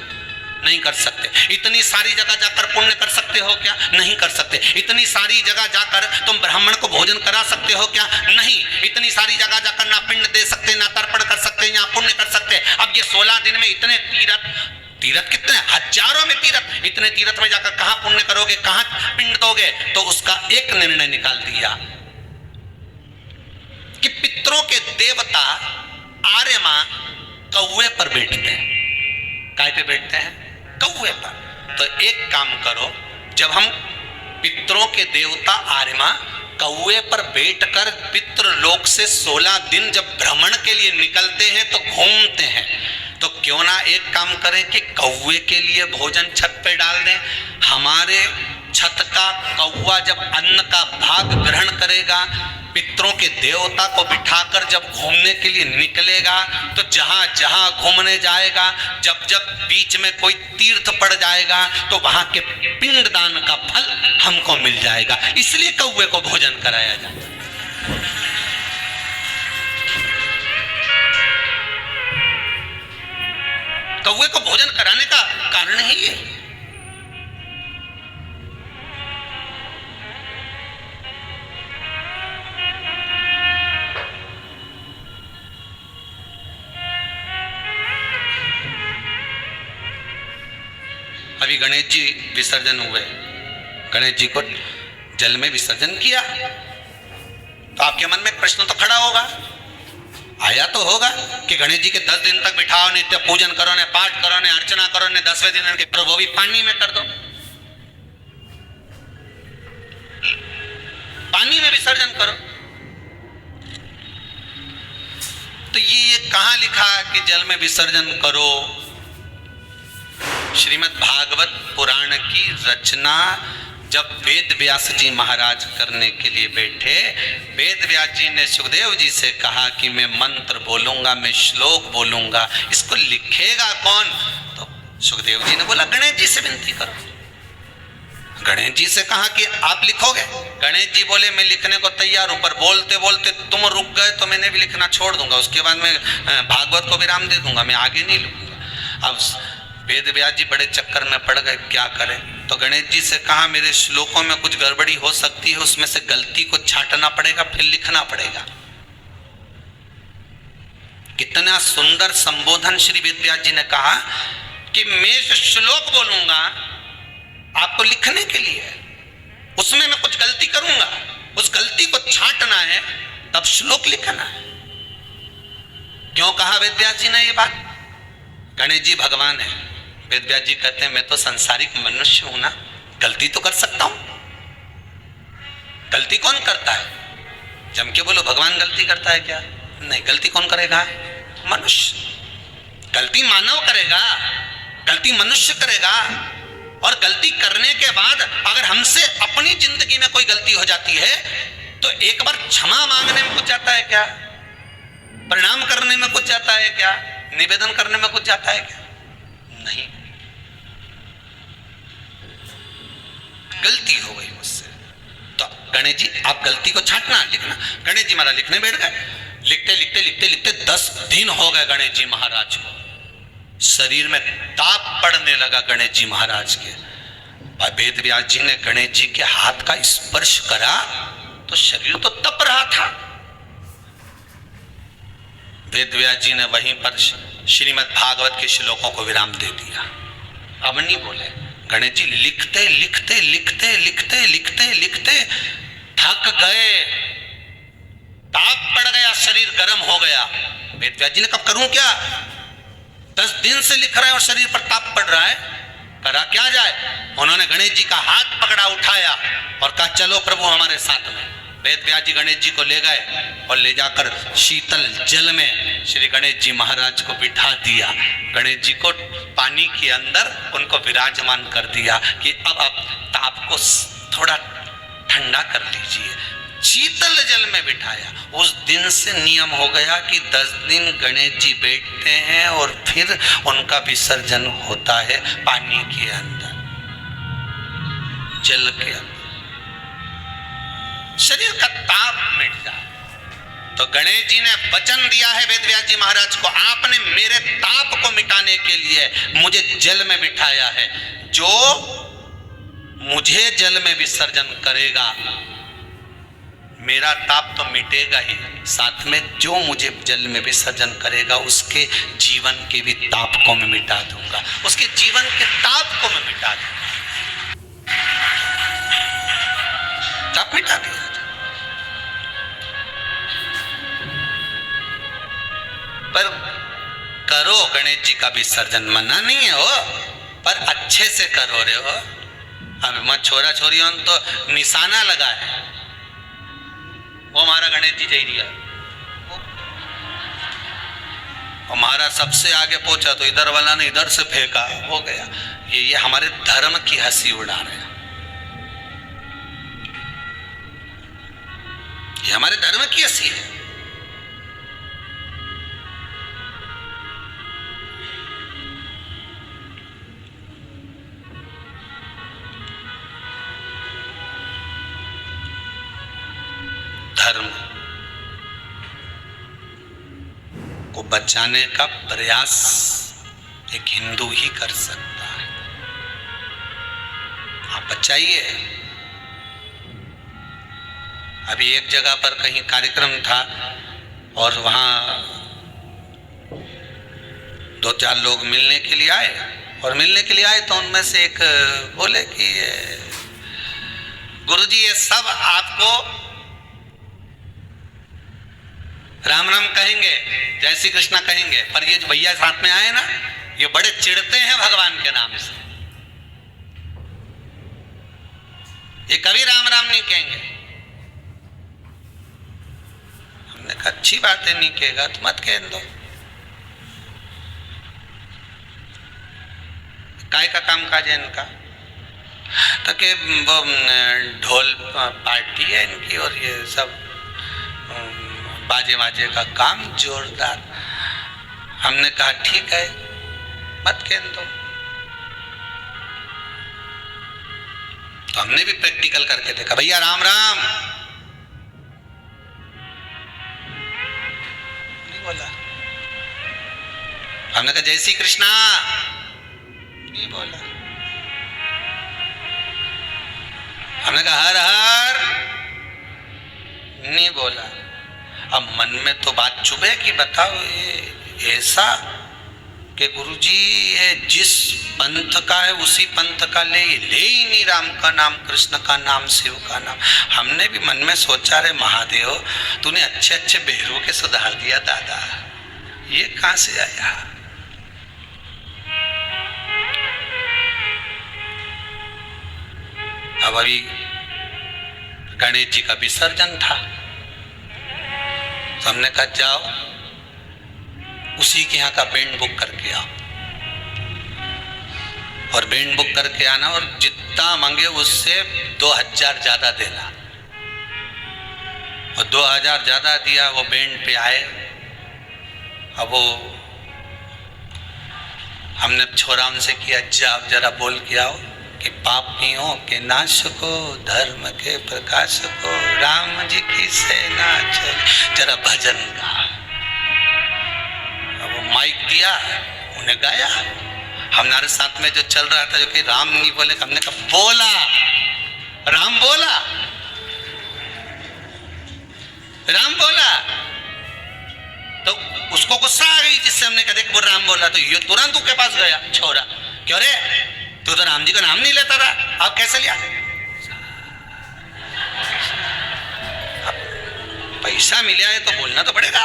S1: नहीं कर सकते। इतनी सारी जगह जाकर पुण्य कर सकते हो क्या? नहीं कर सकते। इतनी सारी जगह जाकर तुम ब्राह्मण को भोजन करा सकते हो क्या? नहीं। इतनी सारी जगह जाकर ना पिंड दे सकते, ना तर्पण कर सकते, ना पुण्य कर सकते। अब ये 16 दिन में इतने तीर्थ कितने हजारों में तीर्थ, इतने तीर्थ में जाकर कहां पुण्य करोगे, कहां पिंड दोगे? तो उसका एक निर्णय निकाल दिया कि पितरों के देवता आर्यमा कौवे पर बैठते हैं। काय पे बैठते हैं? कौवे पर। तो एक काम करो, जब हम पितरों के देवता आर्यमा कौवे पर बैठकर पितृ लोक से 16 दिन जब भ्रमण के लिए निकलते हैं तो घूमते हैं, तो क्यों ना एक काम करें कि कौवे के लिए भोजन छत पे डाल दें। हमारे छत का कौवा जब अन्न का भाग ग्रहण करेगा, पितरों के देवता को बिठाकर जब घूमने के लिए निकलेगा, तो जहां जहां घूमने जाएगा, जब जब बीच में कोई तीर्थ पड़ जाएगा, तो वहां के पिंडदान का फल हमको मिल जाएगा। इसलिए कौवे को भोजन कराया जाता है। कौवे को भोजन कराने का कारण है ये। अभी गणेश जी विसर्जन हुए, गणेश जी को जल में विसर्जन किया, तो आपके मन में प्रश्न तो खड़ा होगा, आया तो होगा कि गणेश जी के 10 दिन तक बिठाओ, नित्य पूजन करो, ने पाठ करो, ने अर्चना करो, ने 10वें दिन के करो, वो भी पानी में कर दो, पानी में विसर्जन करो। तो ये कहां लिखा कि जल में विसर्जन करो? श्रीमद् भागवत पुराण की रचना जब वेद व्यास जी महाराज करने के लिए बैठे, वेद व्यास जी ने सुखदेव जी से कहा कि मैं मंत्र बोलूंगा, मैं श्लोक बोलूंगा, इसको लिखेगा कौन? तो सुखदेव जी ने बोला गणेश जी से विनती करो। गणेश जी से कहा कि आप लिखोगे? गणेश जी बोले मैं लिखने को तैयार हूं, पर बोलते बोलते तुम रुक गए तो मैंने भी लिखना छोड़ दूंगा, उसके बाद मैं भागवत को विराम दे दूंगा, मैं आगे नहीं लिखूंगा। अब वेद व्यास जी बड़े चक्कर में पड़ गए, क्या करें? तो गणेश जी से कहा मेरे श्लोकों में कुछ गड़बड़ी हो सकती है, उसमें से गलती को छांटना पड़ेगा, फिर लिखना पड़ेगा। कितना सुंदर संबोधन श्री वेद व्यास जी ने कहा कि मैं जो श्लोक बोलूंगा आपको लिखने के लिए, उसमें मैं कुछ गलती करूंगा, उस गलती को छांटना है, तब श्लोक लिखना है। क्यों कहा वेद व्यास जी ने ये बात? गणेश जी भगवान है, वेद व्यास जी कहते हैं मैं तो संसारिक मनुष्य हूं ना, गलती तो कर सकता हूं। गलती कौन करता है? जम के बोलो, भगवान गलती करता है क्या? नहीं, गलती कौन करेगा? मनुष्य। गलती मानव करेगा, गलती मनुष्य करेगा। और गलती करने के बाद अगर हमसे अपनी जिंदगी में कोई गलती हो जाती है तो एक बार क्षमा मांगने में कुछ जाता है क्या? प्रणाम करने में कुछ जाता है क्या? निवेदन करने में कुछ जाता है क्या? नहीं। गलती हो गई मुझसे, तो गणेश जी आप गलती को छांटना, लिखना। गणेश जी महाराज लिखने बैठ गए। लिखते लिखते लिखते लिखते 10 दिन हो गए गणेश जी महाराज को। शरीर में ताप पड़ने लगा गणेश जी महाराज के। वेद व्यास जी ने गणेश जी के हाथ का स्पर्श करा तो शरीर तो तप रहा था। वेद व्यास जी ने वहीं पर श्रीमद् भागवत के श्लोकों को विराम दे दिया। अब नहीं बोले। गणेश जी लिखते लिखते लिखते लिखते लिखते लिखते थक गए, ताप पड़ गया, शरीर गर्म हो गया। वेद व्यास जी ने कब करूं क्या? 10 दिन से लिख रहे हैं और शरीर पर ताप पड़ रहा है, करा क्या जाए? उन्होंने गणेश जी का हाथ पकड़ा, उठाया और कहा चलो प्रभु हमारे साथ में। वेद व्यास जी गणेश जी को ले गए और ले जाकर शीतल जल में श्री गणेश जी महाराज को बिठा दिया। गणेश जी को पानी के अंदर उनको विराजमान कर दिया कि अब आप ताप को थोड़ा ठंडा कर लीजिए। शीतल जल में बिठाया। उस दिन से नियम हो गया कि 10 दिन गणेश जी बैठते हैं और फिर उनका विसर्जन होता है पानी के अंदर, जल के अंदर। शरीर का ताप मिट जाए। तो गणेश जी ने वचन दिया है वेद व्यास जी महाराज को, आपने मेरे ताप को मिटाने के लिए मुझे जल में बिठाया है। जो मुझे जल में विसर्जन करेगा मेरा ताप तो मिटेगा ही, साथ में जो मुझे जल में विसर्जन करेगा उसके जीवन के भी ताप को मैं मिटा दूंगा, उसके जीवन के ताप को मैं मिटा दूंगा। ताप मिटा दिया। पर करो गणेश जी का विसर्जन, मना नहीं है हो, पर अच्छे से करो रे हो। अब मत छोरा छोरियों तो निशाना लगा है, वो हमारा गणेश जी जय दिया, हमारा सबसे आगे पहुंचा तो इधर वाला ने इधर से फेंका, हो गया। ये हमारे धर्म की हंसी उड़ा रहे हैं, ये हमारे धर्म की हंसी है। धर्म को बचाने का प्रयास एक हिंदू ही कर सकता है। आप बचाइए। अभी एक जगह पर कहीं कार्यक्रम था और वहाँ 2-4 लोग मिलने के लिए आए, और मिलने के लिए आए तो उनमें से एक बोले कि गुरुजी ये सब आपको राम राम कहेंगे, जय श्री कृष्णा कहेंगे, पर ये जो भैया साथ में आए ना, ये बड़े चिढ़ते हैं भगवान के नाम से, ये कभी राम राम नहीं कहेंगे। हमने कहा अच्छी बात है, नहीं कहेगा तो मत कह दो, काय का काम काज है इनका। तो कि वो ढोल पार्टी है इनकी और ये सब बाजे बाजे का काम जोरदार। हमने कहा ठीक है मत कह दो। तो हमने भी प्रैक्टिकल करके देखा, भैया राम राम नहीं बोला, हमने कहा जय श्री कृष्णा नहीं बोला, हमने कहा हर हर नहीं बोला। अब मन में तो बात चुभे कि बताओ ये ऐसा कि गुरुजी ये जिस पंथ का है उसी पंथ का ले ही नहीं, राम का नाम, कृष्ण का नाम, शिव का नाम। हमने भी मन में सोचा, रे महादेव तूने अच्छे अच्छे बेहरू के सुधार दिया दादा, ये कहां से आया। अब अभी गणेश जी का विसर्जन था, तो हमने कहा जाओ उसी के यहाँ का बैंड बुक करके आओ, और बैंड बुक करके आना, और जितना मांगे उससे 2000 ज्यादा देना। और 2000 ज्यादा दिया, वो बैंड पे आए। अब वो हमने छोरा उनसे किया, जाओ जरा बोल के आओ कि पापियों के नाश को, धर्म के प्रकाश को, राम जी की सेना चल, जरा भजन गा। अब वो माइक दिया, उन्हें गाया। हमारे साथ में जो चल रहा था, जो कि राम नहीं बोले, हमने कहा बोला राम, बोला राम, बोला। तो उसको गुस्सा आ गई, जिससे हमने कहा देख वो राम बोला, तो ये तुरंत उसके पास गया छोरा, क्यों रे तू तो राम जी का नाम नहीं लेता था, अब कैसे लिया। पैसा मिला है तो बोलना तो पड़ेगा।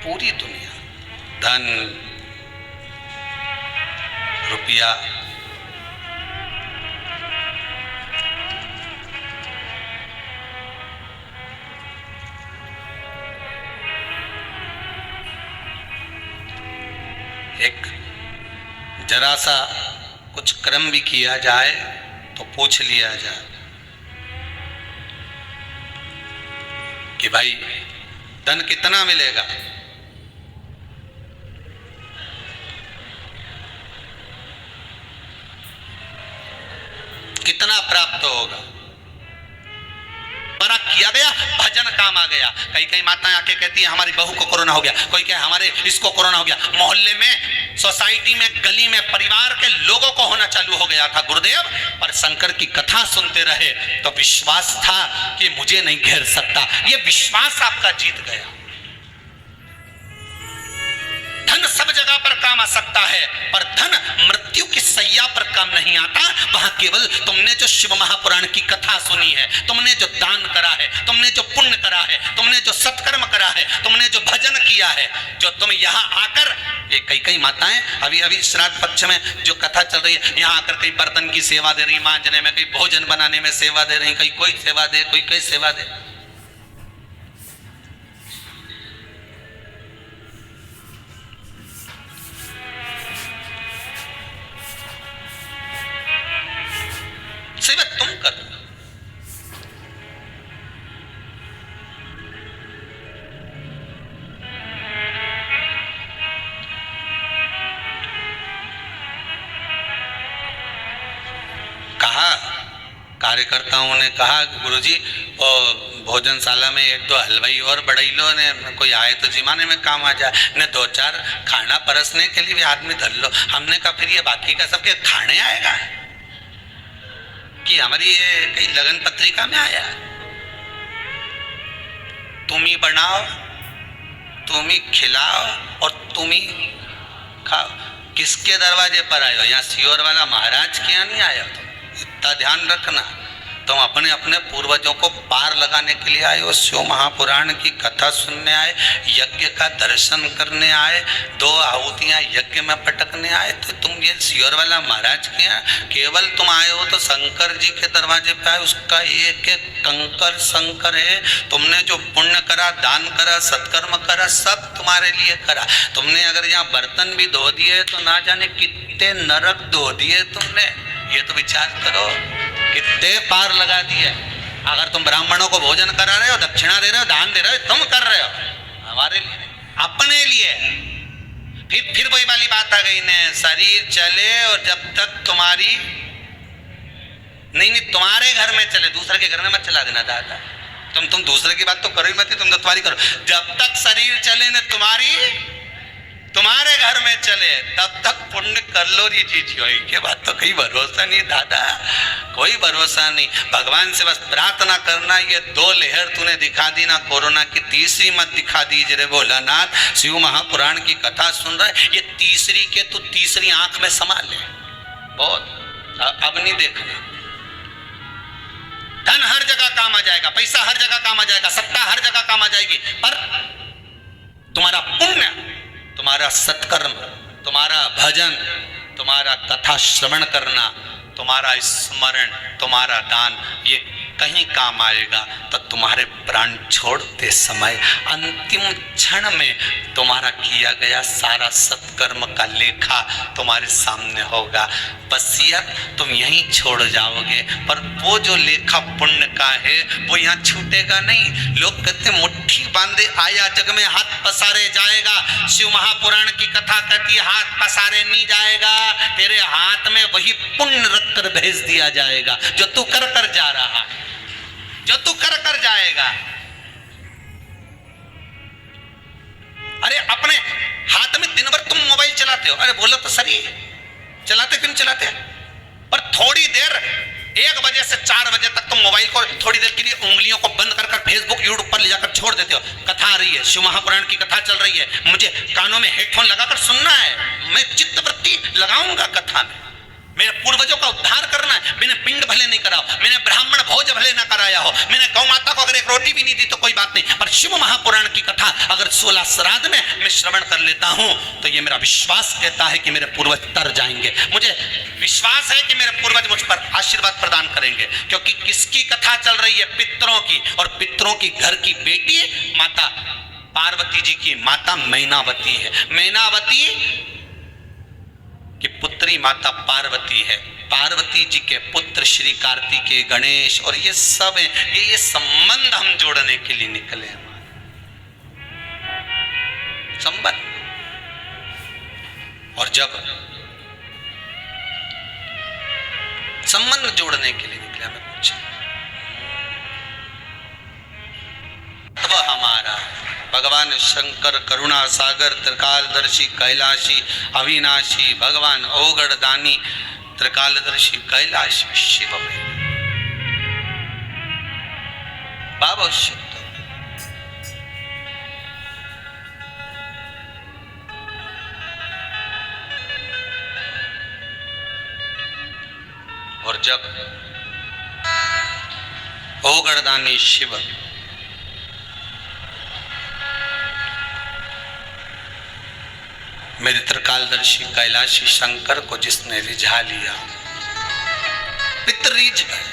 S1: पूरी दुनिया धन रुपया एक जरा सा कुछ कर्म भी किया जाए तो पूछ लिया जाए कि भाई धन कितना मिलेगा, कितना प्राप्त होगा। परख किया गया, भजन काम आ गया। कई कई माताएं आके कहती है हमारी बहू को कोरोना हो गया, कोई कहे हमारे इसको कोरोना हो गया। मोहल्ले में, सोसाइटी में, गली में, परिवार के लोगों को होना चालू हो गया था गुरुदेव। पर शंकर की कथा सुनते रहे तो विश्वास था कि मुझे नहीं घेर सकता। ये विश्वास आपका जीत गया। धन सब जगह पर काम आ सकता है, पर धन मृत्यु की सैया पर काम नहीं आता। वहां केवल तुमने जो शिव महापुराण की कथा सुनी है, तुमने जो दान करा है, तुमने जो पुण्य करा है, तुमने जो सत्कर्म करा है, तुमने जो भजन किया है, जो तुम यहाँ आकर, ये कई कई माताएं अभी श्राद्ध पक्ष में जो कथा चल रही है, यहाँ आकर कई बर्तन की सेवा दे रही, मांजने में, कई भोजन बनाने में सेवा दे रही, कई कोई सेवा दे, कोई कोई सेवा दे। सेवा तुम कर, कहा कार्यकर्ताओं ने कहा गुरुजी भोजनशाला में एक दो हलवाई और बढ़ाई लो, ने कोई आए तो जिमाने में काम आ जाए, ने दो चार खाना परसने के लिए भी आदमी धर लो। हमने कहा फिर ये बाकी का सबके खाने आएगा कि हमारी ये कई लगन पत्रिका में आया। तुम ही बनाओ, तुम ही खिलाओ और तुम ही खाओ। किसके दरवाजे पर आए हो? यहाँ सियोर वाला महाराज के यहाँ नहीं आया हो। इतना ध्यान रखना, तुम अपने अपने पूर्वजों को पार लगाने के लिए आए हो, शिव महापुराण की कथा सुनने आए, यज्ञ का दर्शन करने आए, 2 आहुतियां यज्ञ में पटकने आए, तो तुम ये सियोर वाला महाराज के यहाँ केवल तुम आए हो तो शंकर जी के दरवाजे पे आए, उसका एक एक कंकर शंकर है। तुमने जो पुण्य करा, दान करा, सत्कर्म करा, सब तुम्हारे लिए करा। तुमने अगर यहाँ बर्तन भी धो दिए तो ना जाने कितने नरक धो दिए तुमने, ये तो विचार करो, कितने पार लगा दिए। अगर तुम ब्राह्मणों को भोजन करा रहे हो, दक्षिणा दे रहे हो, दान दे रहे हो, तुम कर रहे हो, हमारे लिए नहीं, अपने लिए। फिर वही वाली बात आ गई ने, शरीर चले और जब तक तुम्हारी नहीं तुम्हारे घर में चले, दूसरे के घर में मत चला देना दादा। तुम दूसरे की बात तो करो ही मत, तुम तो तुम्हारी करो। जब तक शरीर चले ने तुम्हारे घर में चले, तब तक पुण्य कर लो। ये चीज के बात तो कोई भरोसा नहीं दादा, कोई भरोसा नहीं। भगवान से बस प्रार्थना करना, ये 2 लहर तूने दिखा दी ना कोरोना की, तीसरी मत दिखा दीजिए रे भोलानाथ। शिव महापुराण की कथा सुन रहा है, ये तीसरी के तू तीसरी आंख में समा ले, बहुत अब नहीं देखना। धन हर जगह काम आ जाएगा, पैसा हर जगह काम आ जाएगा, सत्ता हर जगह काम आ जाएगी, पर तुम्हारा पुण्य, तुम्हारा सत्कर्म, तुम्हारा भजन, तुम्हारा कथा श्रवण करना, तुम्हारा स्मरण, तुम्हारा दान, ये कहीं काम आएगा। तो तुम्हारे प्राण छोड़ते समय अंतिम क्षण में तुम्हारा किया गया सारा सत्कर्म का लेखा तुम्हारे सामने होगा। वसीयत तुम यहीं छोड़ जाओगे, पर वो जो लेखा पुण्य का है वो यहाँ छूटेगा नहीं। लोग कहते मुट्ठी बांधे आया जग में हाथ पसारे जाएगा। शिव महापुराण की कथा कहती है हाथ पसारे नहीं जाएगा, तेरे हाथ में वही पुण्य रख कर भेज दिया जाएगा जो तू कर कर जा रहा है, जो तू कर कर जाएगा। अरे अपने हाथ में दिन भर तुम मोबाइल चलाते हो, अरे बोलो तो सही, चलाते क्यों चलाते, पर थोड़ी देर 1 बजे से 4 बजे तक तुम मोबाइल को थोड़ी देर के लिए उंगलियों को बंद कर फेसबुक यूट्यूब पर ले जाकर छोड़ देते हो। कथा आ रही है, शिव महापुराण की कथा चल रही है, मुझे कानों में हेडफोन लगाकर सुनना है, मैं चित्तवृत्ति लगाऊंगा कथा में, मेरे पूर्वजों का उद्धार करना है। मैंने पिंड भले नहीं कराओ, मैंने ब्राह्मण भोज भले ना कराया हो, मैंने गौ माता को अगर 1 रोटी भी नहीं दी तो कोई बात नहीं, पर शिव महापुराण की कथा अगर 16 श्राद्ध में मैं श्रवण कर लेता हूं तो ये मेरा विश्वास कहता है कि मेरे पूर्वज तर जाएंगे। मुझे विश्वास है कि मेरे पूर्वज मुझ पर आशीर्वाद प्रदान करेंगे, क्योंकि किसकी कथा चल रही है, पितरों की, और पितरों की घर की बेटी माता पार्वती जी की माता मैनावती है। मैनावती कि पुत्री माता पार्वती है, पार्वती जी के पुत्र श्री कार्तिकेय गणेश, और ये सब है, ये संबंध हम जोड़ने के लिए निकले हैं, संबंध। और जब संबंध जोड़ने के लिए निकले हमें कुछ तब हमारा भगवान शंकर करुणा सागर त्रिकालदर्शी कैलाशी अविनाशी भगवान ओगढ़ दानी त्रिकालदर्शी कैलाशी शिव बाबा शुद्ध। और जब ओगढ़ दानी शिव मेरे त्रिकालदर्शी कैलाशी शंकर को जिसने रिझा लिया, पितर रिझ गए।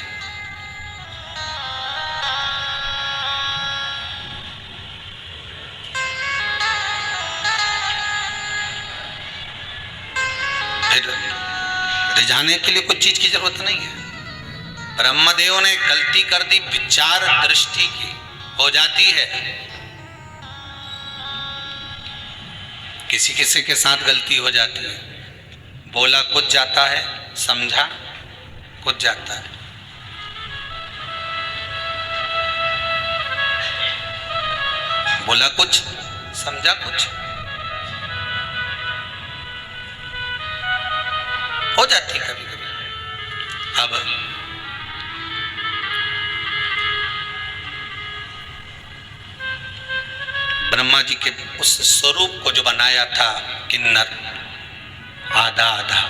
S1: रिझाने के लिए कुछ चीज की जरूरत नहीं है। ब्रह्मदेव ने गलती कर दी, विचार दृष्टि की हो जाती है, किसी किसी के साथ गलती हो जाती है, बोला कुछ जाता है, समझा कुछ जाता है। बोला कुछ समझा कुछ, हो जाती है कभी कभी। अब ब्रह्मा जी के उस स्वरूप को जो बनाया था किन्नर, आधा आधा,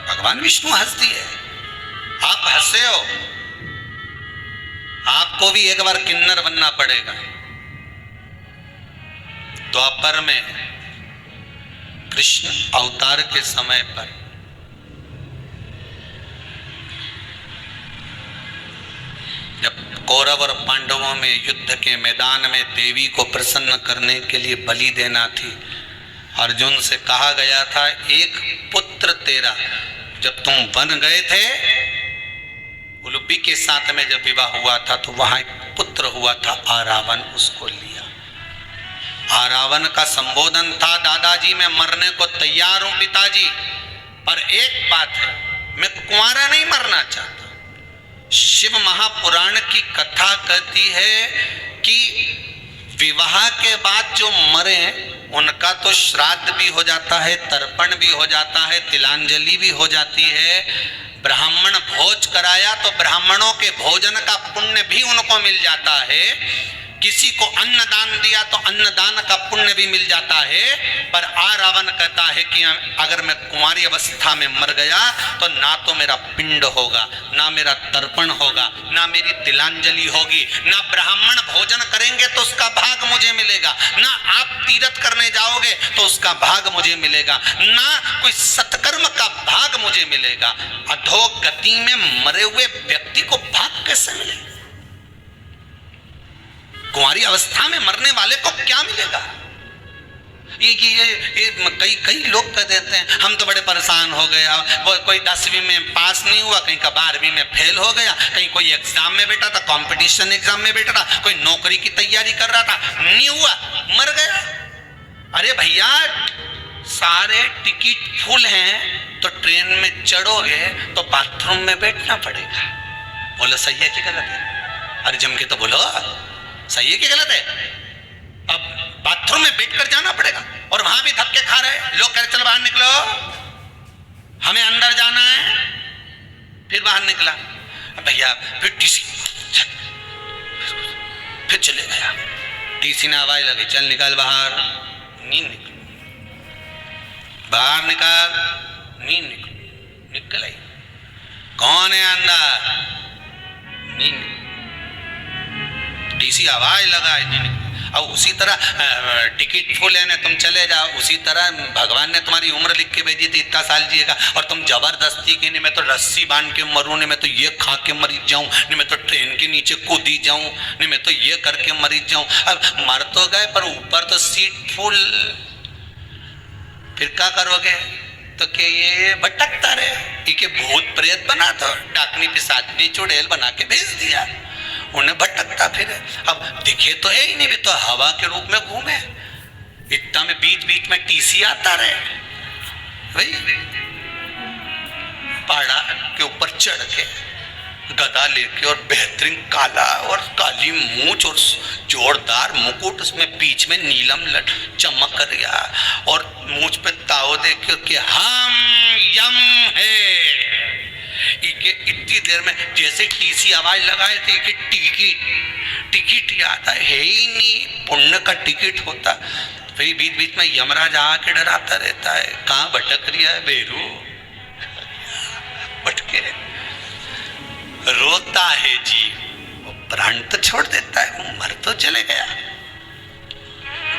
S1: भगवान विष्णु हंस दिए, आप हंसे हो, आपको भी एक बार किन्नर बनना पड़ेगा। द्वापर में कृष्ण अवतार के समय पर जब कौरव और पांडवों में युद्ध के मैदान में देवी को प्रसन्न करने के लिए बलि देना थी, अर्जुन से कहा गया था एक पुत्र तेरा, जब तुम बन गए थे उलुपी के साथ में जब विवाह हुआ था तो वहां एक पुत्र हुआ था आरावन, उसको लिया। आरावन का संबोधन था दादाजी मैं मरने को तैयार हूं पिताजी, पर एक बात है मैं कुंवारा नहीं मरना चाहता। शिव महापुराण की कथा कहती है कि विवाह के बाद जो मरे उनका तो श्राद्ध भी हो जाता है, तर्पण भी हो जाता है, तिलांजलि भी हो जाती है। ब्राह्मण भोज कराया तो ब्राह्मणों के भोजन का पुण्य भी उनको मिल जाता है। किसी को अन्न दान दिया तो अन्नदान का पुण्य भी मिल जाता है। पर आरावन कहता है कि अगर मैं कुंवारी अवस्था में मर गया तो ना तो मेरा पिंड होगा, ना मेरा तर्पण होगा, ना मेरी तिलांजलि होगी, ना ब्राह्मण भोजन करेंगे तो उसका भाग मुझे मिलेगा, ना आप तीर्थ करने जाओगे तो उसका भाग मुझे मिलेगा, ना कोई सत्कर्म का भाग मुझे मिलेगा। अधोगति में मरे हुए व्यक्ति को भाग कैसे मिलेगा? कुंवारी अवस्था में मरने वाले को क्या मिलेगा? ये कई लोग कह देते हैं हम तो बड़े परेशान हो गए, कोई 10वीं में पास नहीं हुआ, कहीं का 12वीं में फेल हो गया, कहीं कोई एग्जाम में बैठा था, कंपटीशन एग्जाम में बैठा था, कोई नौकरी की तैयारी कर रहा था, नहीं हुआ, मर गया। अरे भैया सारे टिकट फुल हैं तो ट्रेन में चढ़ोगे तो बाथरूम में बैठना पड़ेगा। बोलो सही है कि गलत है? अरे जम के तो बोलो सही है कि गलत है? अब बाथरूम में बैठकर जाना पड़ेगा और वहां भी धक्के खा रहे लोग, कह रहे चलो बाहर निकलो, हमें अंदर जाना है। फिर बाहर निकला, भैया फिर टीसी, फिर चले गया, टीसी ने आवाज लगी चल निकल बाहर, नहीं निकल, बाहर निकल, नहीं निकल, निकल आई, कौन है अंदर? नहीं, टीसी आवाज लगा, और उसी तरह टिकट फुल है ना, तुम चले जाओ। उसी तरह भगवान ने तुम्हारी उम्र लिख के भेजी थी इतना साल जिएगा, और तुम जबरदस्ती की नहीं मैं तो रस्सी बांध के मरूं, नहीं मैं तो ये खा के मरी जाऊं, नहीं मैं तो ट्रेन के नीचे कूदी जाऊं, नहीं मैं तो ये करके मरी जाऊं। अब मर तो गए पर ऊपर तो सीट फुल, फिर क्या करोगे? तो के ये भटकता रहे, इके भूत प्रेत बना दो, डाकनी पिशाचनी चुड़ैल बना के भेज दिया, उन्हें भटकता फिर। अब दिखे तो है ही नहीं, भी तो हवा के रूप में घूमे, इतना में बीच बीच में टीसी आता रहे, भाई पहाड़ा के ऊपर चढ़ के गदा लेके और बेहतरीन काला और काली मूंछ और जोरदार मुकुट, उसमें बीच में नीलम लट चमक रहा, और मूंछ पे ताव दे के हम यम है। इतनी देर में जैसे टीसी आवाज लगाए थे कि टिकट याद है ही नहीं, पुण्य का टिकट होता। फिर बीच बीच में यमराज आके डराता रहता है, कहाँ भटक रही है बेरू, भटके रोता है जी, वो प्राण तो छोड़ देता है, मर तो चले गया,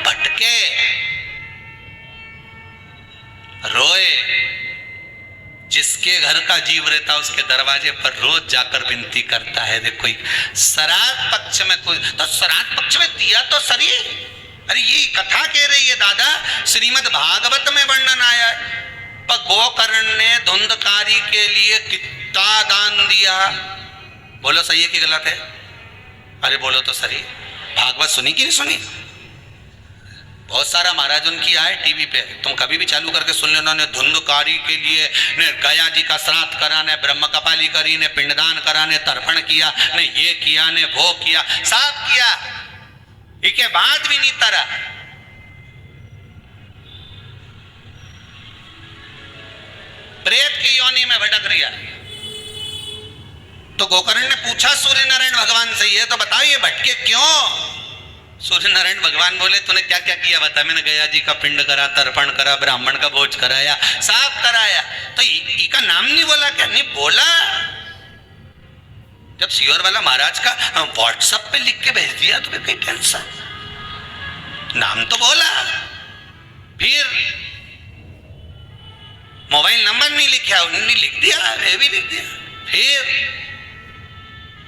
S1: भटके रोए। जिसके घर का जीव रहता है उसके दरवाजे पर रोज जाकर विनती करता है, देखो श्राद्ध पक्ष में कोई तो श्राद्ध पक्ष में दिया तो सरी। अरे ये कथा कह रही है दादा, श्रीमद् भागवत में वर्णन आया है, पर गोकर्ण ने धुंधकारी के लिए कितना दान दिया। बोलो सही है कि गलत है? अरे बोलो तो सही। भागवत सुनी कि नहीं सुनी? बहुत सारा महाराज उनकी आए टीवी पे, तुम कभी भी चालू करके सुन लो। उन्होंने धुंधकारी के लिए ने गया जी का श्राद्ध करा, ने ब्रह्म कपाली करी, ने पिंडदान करा, ने तर्पण किया, ने ये किया, ने वो किया, सब किया, इसके बाद भी नहीं तरा। प्रेत की योनि में भटक रिया। तो गोकर्ण ने पूछा सूर्य नारायण भगवान से, ये तो बताओ ये भटके क्यों? सूर्य नारायण भगवान बोले तूने क्या क्या किया बता। मैंने गया जी का पिंड करा, तर्पण करा, ब्राह्मण का भोज कराया, सब कराया। तो इसका नाम नहीं बोला क्या? नहीं बोला। जब सियोर वाला महाराज का व्हाट्सएप पे लिख के भेज दिया तो फिर कोई टेंशन, नाम तो बोला, फिर मोबाइल नंबर नहीं लिखा, उन्होंने लिख दिया, ये भी लिख दिया, फिर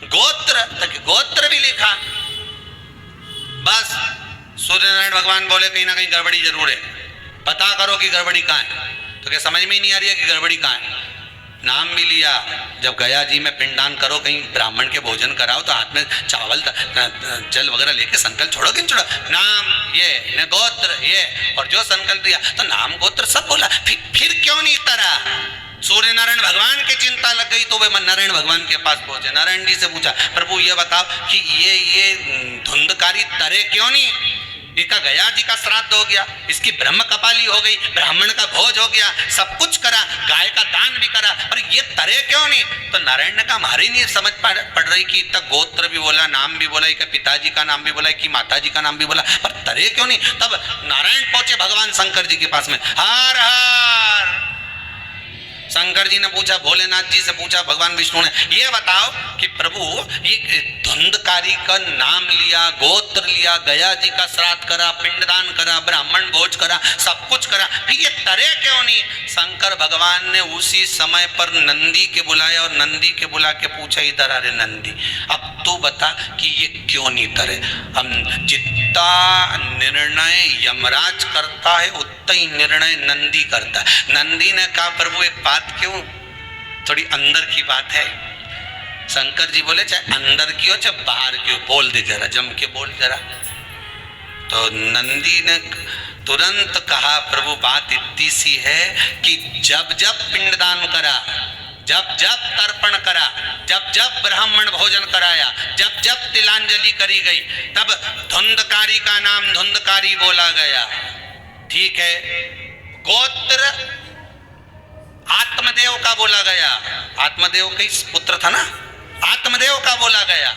S1: गोत्र तक गोत्र भी लिखा। बस सूर्यनारायण भगवान बोले कहीं ना कहीं गड़बड़ी जरूर है, पता करो कि गड़बड़ी कहाँ है। तो क्या समझ में ही नहीं आ रही है कि गड़बड़ी कहाँ है? नाम भी लिया, जब गया जी में पिंडदान करो, कहीं ब्राह्मण के भोजन कराओ तो हाथ में चावल जल वगैरह लेके संकल्प छोड़ो कि नहीं छोड़ो, नाम ये न गोत्र ये, और जो संकल्प दिया तो नाम गोत्र सब बोला, फिर क्यों नहीं तरा? सूर्यनारायण भगवान की चिंता लग गई तो वे नारायण भगवान के पास पहुंचे, नारायण जी से पूछा प्रभु ये बताओ कि ये धुंधकारी तरे क्यों नहीं? इसका गया जी का श्राद्ध हो गया, इसकी ब्रह्म कपाली हो गई, ब्राह्मण का भोज हो गया, सब कुछ करा, गाय का दान भी करा, पर ये तरे क्यों नहीं? तो नारायण ने कहा हमारी नहीं समझ पड़ रही कि इतना गोत्र भी बोला, नाम भी बोला, पिताजी का नाम भी बोला कि माताजी का नाम भी बोला, पर तरे क्यों नहीं? तब नारायण पहुंचे भगवान शंकर जी के पास में, हर हर। शंकर जी ने पूछा, भोलेनाथ जी से पूछा, भगवान विष्णु ने, ये बताओ कि प्रभु ये धुंधकारी का नाम लिया, गोत्र लिया, गया जी का श्राद्ध करा, पिंडदान करा, ब्राह्मण भोज करा, सब कुछ करा, फिर ये तरे क्यों नहीं? शंकर भगवान ने उसी समय पर नंदी के बुलाया और नंदी के बुला के पूछा, इधर अरे नंदी अब तू बता कि ये क्यों नहीं तरे? हम जितना निर्णय यमराज करता है उतना ही निर्णय नंदी करता है। नंदी ने कहा प्रभु एक बात क्यों, थोड़ी अंदर की बात है। शंकर जी बोले चाहे अंदर की हो चाहे बाहर की हो, बोल दे जरा, जम के बोल जरा। तो नंदी ने तुरंत कहा प्रभु बात इतनी सी है कि जब जब पिंडदान करा, जब जब तर्पण करा, जब जब ब्राह्मण भोजन कराया, जब जब तिलांजलि करी गई, तब धुंधकारी का नाम धुंधकारी बोला गया। ठीक है, गोत्र आत्मदेव का बोला गया, आत्मदेव का पुत्र था ना, आत्मदेव का बोला गया।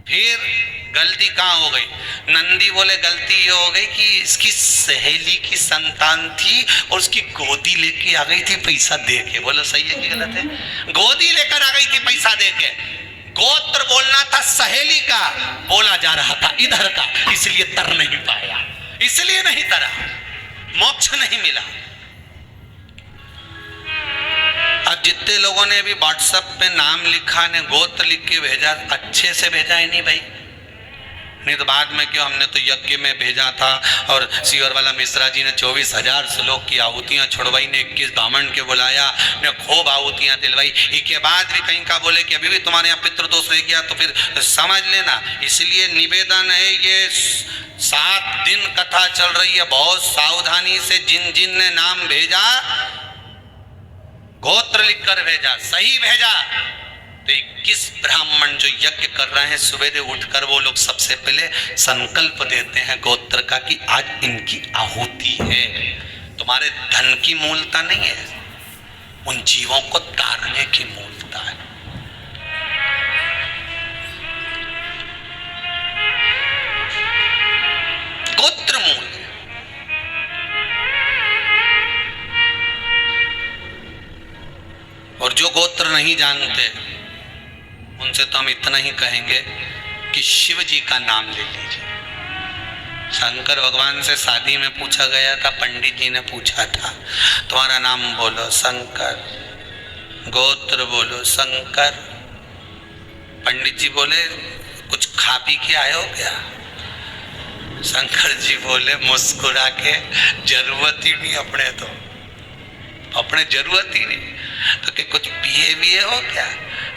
S1: फिर गलती कहाँ हो गई? नंदी बोले गलती ये हो गई कि इसकी सहेली की संतान थी और उसकी गोदी लेके आ गई थी पैसा दे के। बोलो सही है कि गलत है? गोदी लेकर आ गई थी पैसा दे के। गोत्र बोलना था सहेली का, बोला जा रहा था इधर का, इसलिए तर नहीं पाया, इसलिए नहीं तरा, मोक्ष नहीं मिला। अब जितने लोगों ने भी व्हाट्सएप पे नाम लिखा ने गोत्र लिख के भेजा, अच्छे से भेजा है नहीं भाई? नहीं तो बाद में क्यों, हमने तो यज्ञ में भेजा था और सीवर वाला मिश्रा जी ने 24,000 श्लोक की आहुतियां छोड़वाई, ने 21 ब्राह्मण के बुलाया, ने खूब आहुतियां दिलवाई। इसके बाद भी कहीं का बोले कि अभी भी तुम्हारे यहाँ पितृदोष रह गया तो फिर समझ लेना। इसलिए निवेदन है, ये 7 दिन कथा चल रही है, बहुत सावधानी से जिन जिन ने नाम भेजा, गोत्र लिखकर भेजा, सही भेजा। तो 21 ब्राह्मण जो यज्ञ कर रहे हैं सवेरे उठकर, वो लोग सबसे पहले संकल्प देते हैं गोत्र का कि आज इनकी आहुति है। तुम्हारे धन की मूलता नहीं है, उन जीवों को तारने की मूलता है। गोत्र मूल। और जो गोत्र नहीं जानते उनसे तो हम इतना ही कहेंगे कि शिव जी का नाम ले लीजिए। शंकर भगवान से शादी में पूछा गया था, पंडित जी ने पूछा था तुम्हारा नाम बोलो शंकर, गोत्र बोलो शंकर। पंडित जी बोले कुछ खा पी के आए हो क्या? शंकर जी बोले मुस्कुरा के जरूरत ही नहीं अपने, तो अपने जरूरत ही नहीं, तो क्या कुछ पिए विए हो क्या?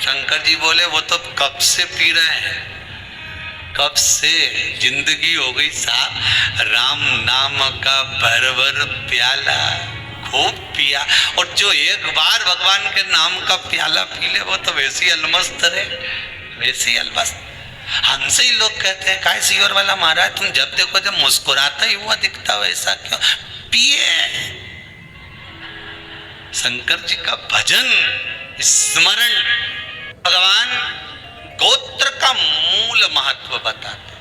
S1: शंकर जी बोले वो तो कब से पी रहे हैं, कब से जिंदगी हो गई साहब, राम नाम का भर प्याला खूब पिया। और जो एक बार भगवान के नाम का प्याला पी ले वो तो वैसी अलमस्त रहे, वैसी अलमस्त। हमसे ही लोग कहते हैं काय सीवर वाला महाराज तुम जब देखो जब मुस्कुराता ही हुआ दिखता हो, ऐसा क्यों? पिए। शंकर जी का भजन स्मरण, भगवान गोत्र का मूल महत्व बताते।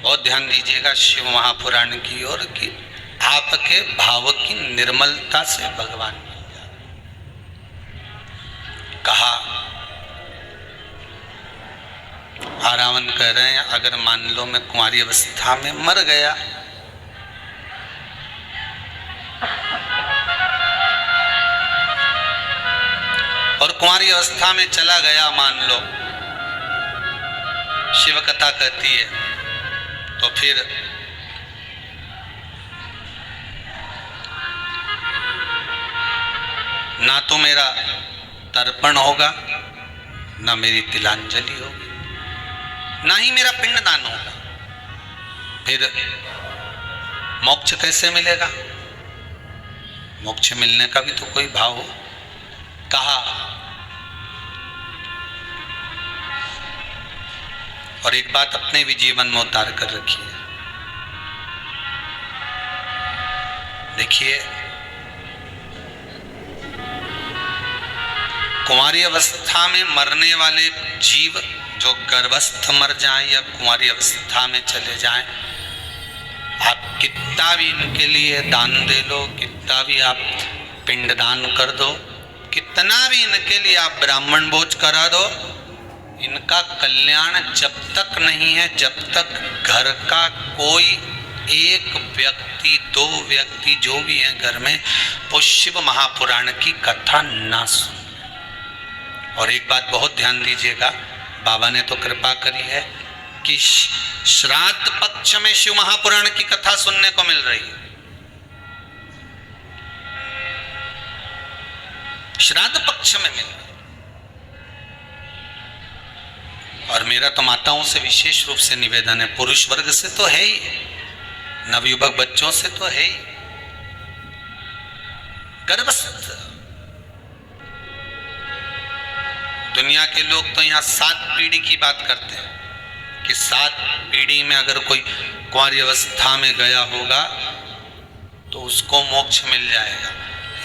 S1: बहुत ध्यान दीजिएगा शिव महापुराण की ओर कि आपके भाव की निर्मलता से भगवान कहा। रावण कह रहे हैं अगर मान लो मैं कुंवारी अवस्था में मर गया, और कुंवारी अवस्था में चला गया मान लो, शिव कथा कहती है, तो फिर ना तो मेरा तर्पण होगा, ना मेरी तिलांजलि होगी, ना ही मेरा पिंडदान होगा। फिर मोक्ष कैसे मिलेगा? मोक्ष मिलने का भी तो कोई भाव हो। कहा और एक बात अपने भी जीवन में उतार कर रखिए। देखिए, कुंवारी अवस्था में मरने वाले जीव जो गर्भस्थ मर जाएं या कुंवारी अवस्था में चले जाएं, आप कितना भी इनके लिए दान दे लो, कितना भी आप पिंडदान कर दो, कितना भी इनके लिए आप ब्राह्मण भोज करा दो, इनका कल्याण जब तक नहीं है जब तक घर का कोई एक व्यक्ति, दो व्यक्ति जो भी है घर में, वो शिव महापुराण की कथा ना सुने। और एक बात बहुत ध्यान दीजिएगा, बाबा ने तो कृपा करी है कि श्राद्ध पक्ष में शिव महापुराण की कथा सुनने को मिल रही है। श्राद्ध पक्ष में मिल रही। और मेरा तो माताओं से विशेष रूप से निवेदन है, पुरुष वर्ग से तो है ही, नवयुवक बच्चों से तो है ही, गर्भस्थ दुनिया के लोग तो यहाँ 7 पीढ़ी की बात करते हैं कि 7 पीढ़ी में अगर कोई कुंवारी अवस्था में गया होगा तो उसको मोक्ष मिल जाएगा।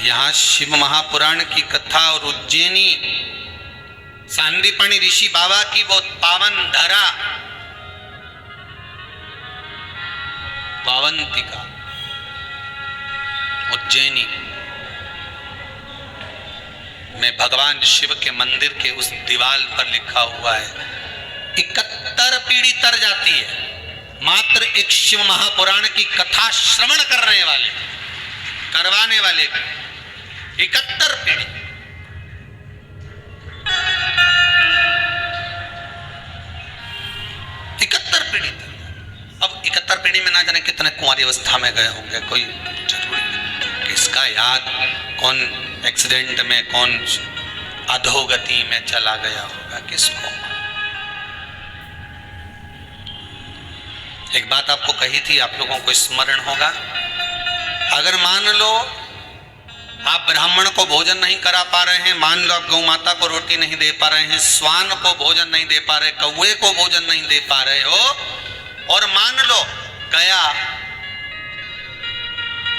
S1: यहाँ शिव महापुराण की कथा और उज्जैनी सांदीपनी ऋषि बाबा की वो पावन धरा पावंतिका उज्जैनी में भगवान शिव के मंदिर के उस दीवार पर लिखा हुआ है 71 पीढ़ी तर जाती है मात्र एक शिव महापुराण की कथा श्रवण करने वाले, करवाने वाले 71 पीढ़ी। अब 71 पीढ़ी में ना जाने कितने कुंवारी अवस्था में गए होंगे, कोई जरूरी किसका याद, कौन एक्सीडेंट में, कौन अधोगति में चला गया होगा, किसको। एक बात आपको कही थी, आप लोगों को स्मरण होगा, अगर मान लो आप ब्राह्मण को भोजन नहीं करा पा रहे हैं, मान लो आप गौ माता को रोटी नहीं दे पा रहे हैं, स्वान को भोजन नहीं दे पा रहे, कौवे को भोजन नहीं दे पा रहे हो, और मान लो गया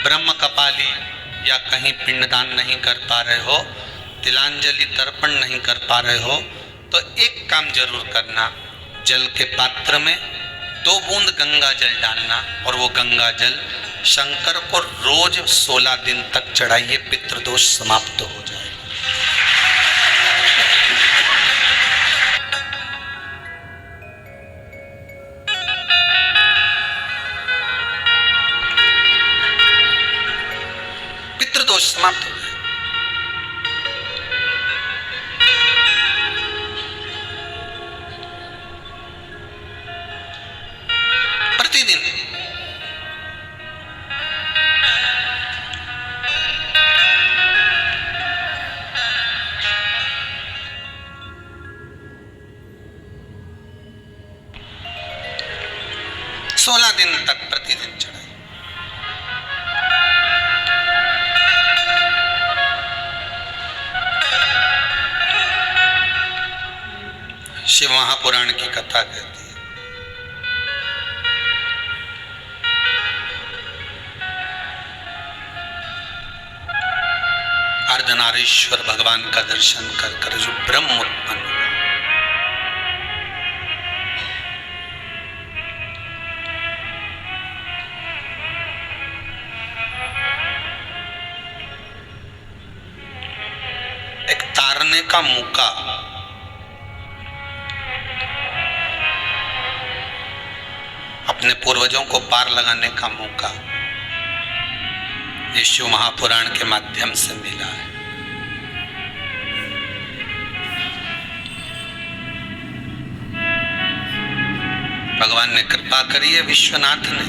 S1: ब्रह्म कपाली या कहीं पिंडदान नहीं कर पा रहे हो, तिलांजलि तर्पण नहीं कर पा रहे हो, तो एक काम जरूर करना, जल के पात्र में 2 बूंद गंगा जल डालना और वो गंगा जल शंकर को रोज 16 दिन तक चढ़ाइए, पितृदोष समाप्त हो जाए। पितृदोष समाप्त हो जाए। प्रतिदिन सोलह दिन तक प्रतिदिन चढ़ाए। शिव महापुराण की कथा कहती है, अर्धनारीश्वर भगवान का दर्शन कर कर जो ब्रह्म उत्पन्न हुआ, उतारने का मौका, अपने पूर्वजों को पार लगाने का मौका ये शिव महापुराण के माध्यम से मिला है। भगवान ने कृपा करी है, विश्वनाथ ने,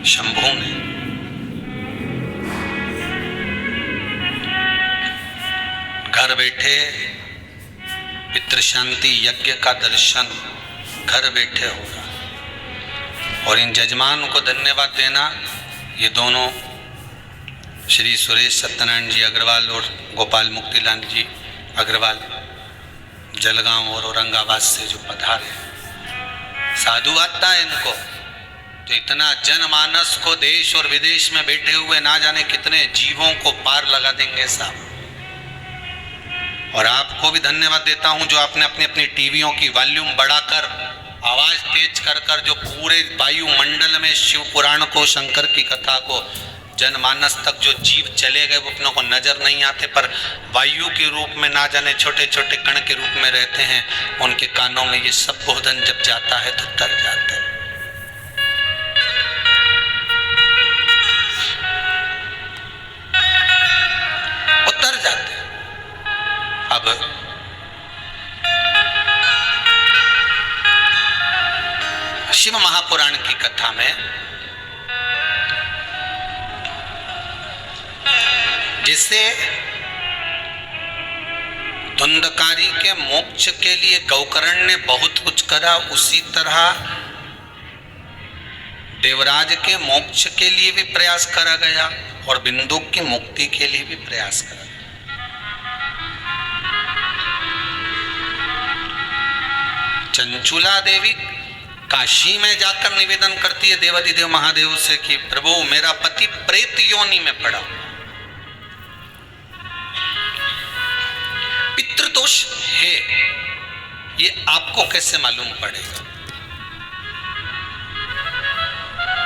S1: शंभू ने। घर बैठे पितृ शांति यज्ञ का दर्शन घर बैठे हो रहा, और इन जजमान को धन्यवाद देना। ये दोनों श्री सुरेश सत्यनारायण जी अग्रवाल और गोपाल मुक्तिलाल जी अग्रवाल जलगांव और औरंगाबाद से जो पधारे, साधु आता है इनको, तो इतना जनमानस को देश और विदेश में बैठे हुए ना जाने कितने जीवों को पार लगा देंगे साहब। और आपको भी धन्यवाद देता हूं जो आपने अपनी अपनी टीवियों की वॉल्यूम बढ़ाकर, आवाज तेज कर कर जो पूरे वायुमंडल में शिव पुराण को, शंकर की कथा को जनमानस तक जो जीव चले गए वो अपनों को नजर नहीं आते, पर वायु के रूप में ना जाने छोटे छोटे कण के रूप में रहते हैं, उनके कानों में ये सब बोधन जब जाता है तो तर जाते हैं। उतर जाते हैं। अब शिव महापुराण की कथा में जिसे धुंधकारी के मोक्ष के लिए गौकर्ण ने बहुत कुछ करा, उसी तरह देवराज के मोक्ष के लिए भी प्रयास करा गया और बिंदु की मुक्ति के लिए भी प्रयास करा गया। चंचुला देवी काशी में जाकर निवेदन करती है देवाधिदेव महादेव से कि प्रभु मेरा पति प्रेत योनि में पड़ा, पितृदोष है, ये आपको कैसे मालूम पड़ेगा?